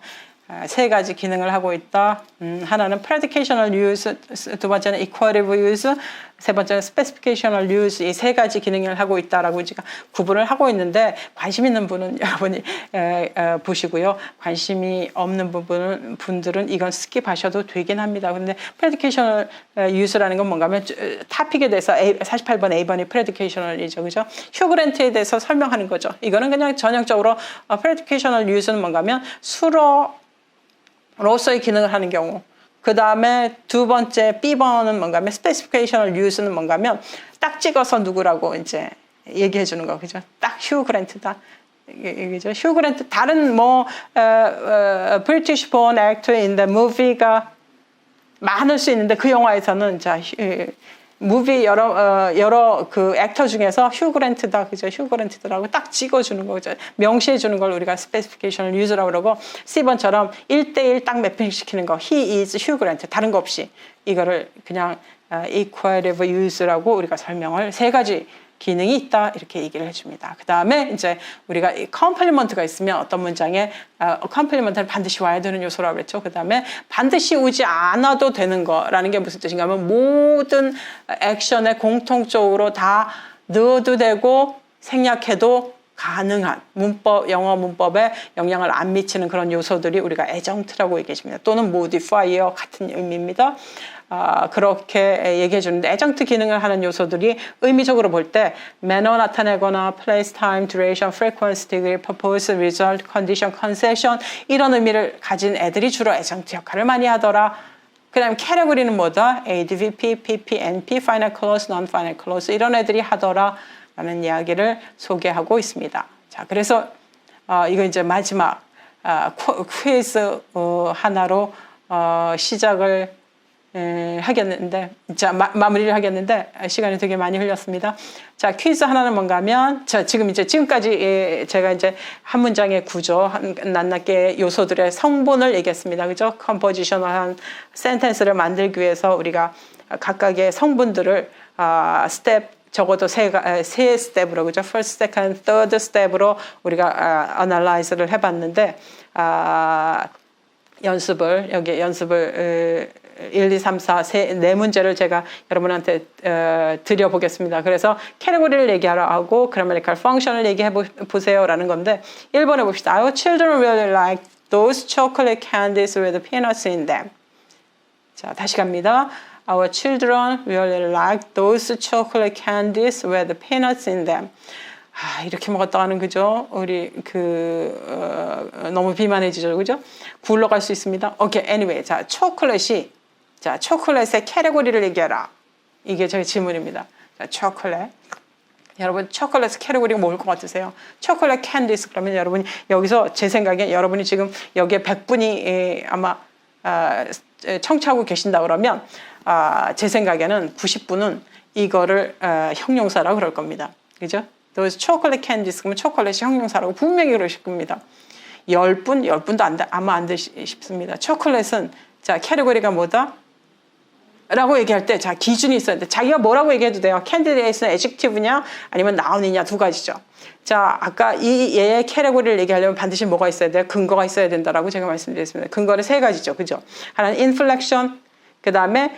세 가지 기능을 하고 있다. 하나는 predicational use, 두 번째는 equative use, 세 번째는 specificational use, 이 세 가지 기능을 하고 있다라고 제가 구분을 하고 있는데 관심 있는 분은 여러분이 보시고요. 관심이 없는 분들은 이건 스킵하셔도 되긴 합니다. 근데 predicational use라는 건 뭔가 하면 토픽에 대해서 48번 A번이 predicational이죠. 그죠? 휴 그랜트에 대해서 설명하는 거죠. 이거는 그냥 전형적으로 predicational use는 뭔가 하면 수로서의 기능을 하는 경우. 그 다음에 두 번째 B번은 뭔가 하면 specificational use는 뭔가 하면 딱 찍어서 누구라고 이제 얘기해 주는 거. 그죠? 딱 휴 그랜트다. 그죠? 휴 그랜트 다른 British born actor in the movie가 많을 수 있는데 그 영화에서는 자 무비 여러 그 액터 중에서 휴 그랜트다, 그죠? 휴 그랜트더라고 딱 찍어주는 거죠. 명시해주는 걸 우리가 스페시피케이션을 유즈라고 그러고, C번처럼 1대1 딱 매핑시키는 거, he is 휴 그랜트, 다른 거 없이 이거를 그냥 equative use라고 우리가 설명을 세 가지 기능이 있다 이렇게 얘기를 해줍니다. 그 다음에 이제 우리가 컴플리먼트가 있으면 어떤 문장에 컴플리먼트는 반드시 와야 되는 요소라고 그랬죠. 그 다음에 반드시 오지 않아도 되는 거라는 게 무슨 뜻인가 하면 모든 액션에 공통적으로 다 넣어도 되고 생략해도 가능한 문법, 영어 문법에 영향을 안 미치는 그런 요소들이 우리가 adjunct라고 얘기해 줍니다. 또는 modifier 같은 의미입니다. 그렇게 얘기해 주는데 adjunct 기능을 하는 요소들이 의미적으로 볼 때 manner 나타내거나 place, time, duration, frequency, degree, purpose, result, condition, concession 이런 의미를 가진 애들이 주로 adjunct 역할을 많이 하더라. 그 다음에 category는 뭐다? ADVP, PP, NP, final clause, non-final clause 이런 애들이 하더라 라는 이야기를 소개하고 있습니다. 자, 그래서 이거 이제 마지막 퀴즈 하나로 시작을 하겠는데, 자, 마무리를 하겠는데, 시간이 되게 많이 흘렸습니다. 자, 퀴즈 하나는 뭔가 하면, 자, 지금까지 제가 이제 한 문장의 구조, 낱낱개 요소들의 성분을 얘기했습니다. 그죠? 컴포지셔널한 센텐스를 만들기 위해서 우리가 각각의 성분들을, 적어도 세 스텝으로, 그죠? first, second, third 스텝으로 우리가 analyze를 해봤는데, 연습을 1, 2, 3, 4, 네 문제를 제가 여러분한테 드려보겠습니다. 그래서 캐테고리를 얘기하라 하고 grammatical function을 얘기해 보세요 라는 건데 1번 해봅시다. Our children really like those chocolate candies with peanuts in them. 자, 다시 갑니다. Our children really like those chocolate candies with peanuts in them. 이렇게 먹었다가는 그죠? 우리 너무 비만해지죠, 그죠? 굴러갈 수 있습니다. 오케이, anyway, 자 초콜릿의 캐테고리를 얘기해라. 이게 저희 질문입니다. 자, 초콜릿. 여러분 초콜릿 캐테고리가 뭘 것 같으세요? 초콜릿 캔디스 그러면 여러분이 여기서 제 생각에 여러분이 지금 여기에 100분이 아마 청취하고 계신다 그러면 제 생각에는 90분은 이거를 형용사라고 그럴 겁니다. 그죠? 초콜릿 캔디스 그러면 초콜릿이 형용사라고 분명히 그러실 겁니다. 10분도 아마 안 되시 싶습니다. 초콜릿은 자 캐테고리가 뭐다? 라고 얘기할 때 자 기준이 있어야 돼. 자기가 뭐라고 얘기해도 돼요. 캔디데이트는 adjective냐 아니면 noun이냐 두 가지죠. 자 아까 얘의 캐테고리를 얘기하려면 반드시 뭐가 있어야 돼요? 근거가 있어야 된다라고 제가 말씀드렸습니다. 근거는 세 가지죠. 그죠? 하나는 inflection, 그 다음에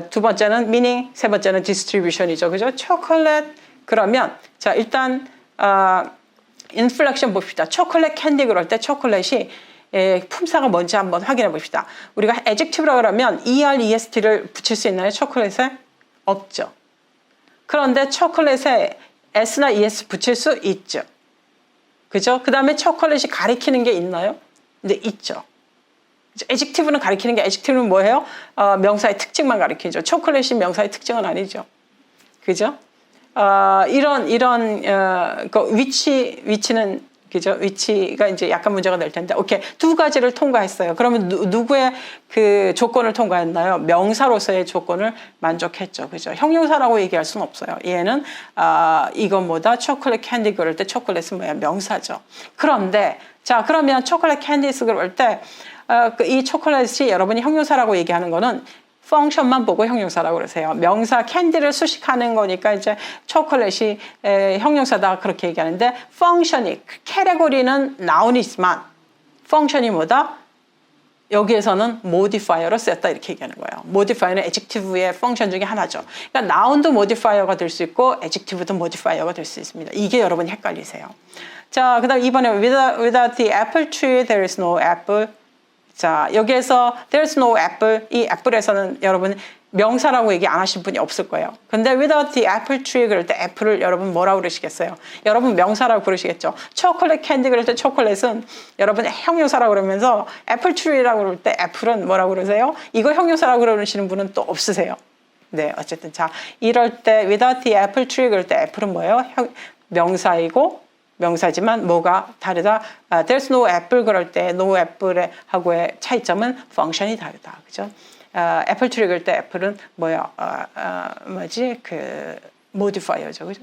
두 번째는 meaning, 세 번째는 distribution이죠. 그죠? 초콜릿 그러면 자 일단 inflection 봅시다. 초콜릿 캔디 그럴 때 초콜릿이 품사가 뭔지 한번 확인해 봅시다. 우리가 adjective라고 그러면 er, est를 붙일 수 있나요? 초콜릿에? 없죠. 그런데 초콜릿에 s나 es 붙일 수 있죠. 그죠? 그 다음에 초콜릿이 가리키는 게 있나요? 근데 있죠. adjective는 가리키는 게 adjective는 뭐예요? 명사의 특징만 가리키죠. 초콜릿이 명사의 특징은 아니죠. 그죠? 이런 위치는 그죠? 위치가 이제 약간 문제가 될 텐데, 오케이. 두 가지를 통과했어요. 그러면 누구의 그 조건을 통과했나요? 명사로서의 조건을 만족했죠. 그죠? 형용사라고 얘기할 수는 없어요. 얘는, 이건 뭐다? 초콜릿 캔디 그럴 때 초콜릿은 뭐야? 명사죠. 그런데, 자, 그러면 초콜릿 캔디스 그럴 때, 이 초콜릿이 여러분이 형용사라고 얘기하는 거는 펑션만 보고 형용사라고 그러세요. 명사 캔디를 수식하는 거니까 이제 초콜릿이 형용사다 그렇게 얘기하는데 펑션이 캐테고리는 noun이지만 펑션이 뭐다? 여기에서는 modifier로 쓰였다 이렇게 얘기하는 거예요. modifier는 adjective의 펑션 중에 하나죠. 그러니까 noun도 modifier가 될 수 있고 adjective도 modifier가 될 수 있습니다. 이게 여러분이 헷갈리세요. 자, 그다음 이번에 without the apple tree there is no apple. 자, 여기에서 there's no apple, 이 apple에서는 여러분 명사라고 얘기 안 하신 분이 없을 거예요. 근데 without the apple tree 그럴 때 apple을 여러분 뭐라고 그러시겠어요? 여러분 명사라고 부르시겠죠. 초콜릿 캔디 그럴 때 초콜릿은 여러분 형용사라고 그러면서 apple tree라고 그럴 때 apple은 뭐라고 그러세요? 이거 형용사라고 그러시는 분은 또 없으세요. 네, 어쨌든 자, 이럴 때 without the apple tree 그럴 때 apple은 뭐예요? 명사이고 명사지만 뭐가 다르다? There's no apple 그럴 때 no apple 하고의 차이점은 펑션이 다르다. 그죠? 애플 트리 그럴 때 애플은 뭐야? 뭐지? 그 modifier죠. 그죠?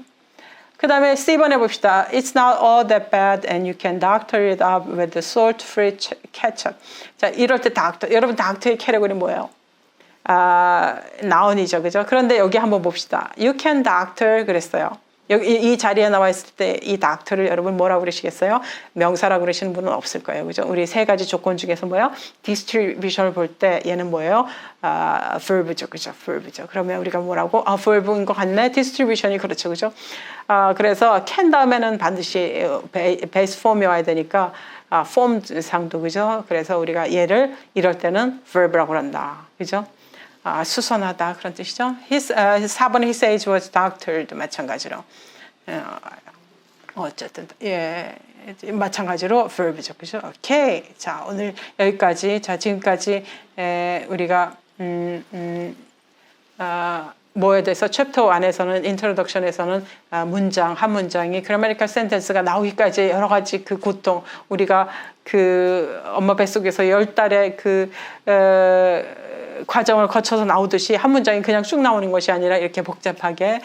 그 다음에 C번 해봅시다. It's not all that bad and you can doctor it up with the salt-free ketchup. 자, 이럴 때 doctor. 여러분 doctor의 캐러고리 뭐예요? 나운이죠. 그죠? 그런데 여기 한번 봅시다. You can doctor 그랬어요. 여기 이 자리에 나와 있을 때 이 닥터를 여러분 뭐라고 그러시겠어요? 명사라고 그러시는 분은 없을 거예요. 그죠? 우리 세 가지 조건 중에서 뭐야? 디스트리뷰션을 볼 때 얘는 뭐예요? verb죠. 그죠? verb죠. 그러면 우리가 뭐라고? verb인 것 같네? 디스트리뷰션이 그렇죠. 그죠? 그래서 can 다음에는 반드시 베이스 폼이 와야 되니까 폼상도 그죠? 그래서 우리가 얘를 이럴 때는 verb라고 한다. 그죠? 수선하다 그런 뜻이죠. 4번에 his age was doctored 마찬가지로 어쨌든 예 마찬가지로 verb죠, 그죠? 오케이. 자 오늘 여기까지. 자 지금까지 우리가 뭐에 대해서 챕터 1에서는 인트로덕션에서는 문장 한 문장이 그래머티컬 센텐스가 나오기까지 여러 가지 그 고통 우리가 그 엄마 뱃속에서 10달의 그 과정을 거쳐서 나오듯이 한 문장이 그냥 쭉 나오는 것이 아니라 이렇게 복잡하게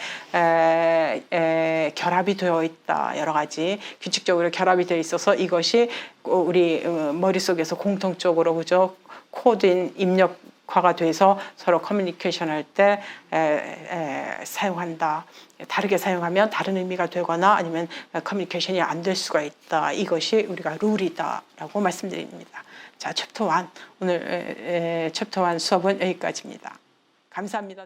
결합이 되어 있다. 여러 가지 규칙적으로 결합이 되어 있어서 이것이 우리 머릿속에서 공통적으로 그죠? 코드인 입력화가 돼서 서로 커뮤니케이션 할 때 사용한다. 다르게 사용하면 다른 의미가 되거나 아니면 커뮤니케이션이 안 될 수가 있다. 이것이 우리가 룰이다라고 말씀드립니다. 자, 챕터 1 오늘 챕터 1 수업은 여기까지입니다. 감사합니다.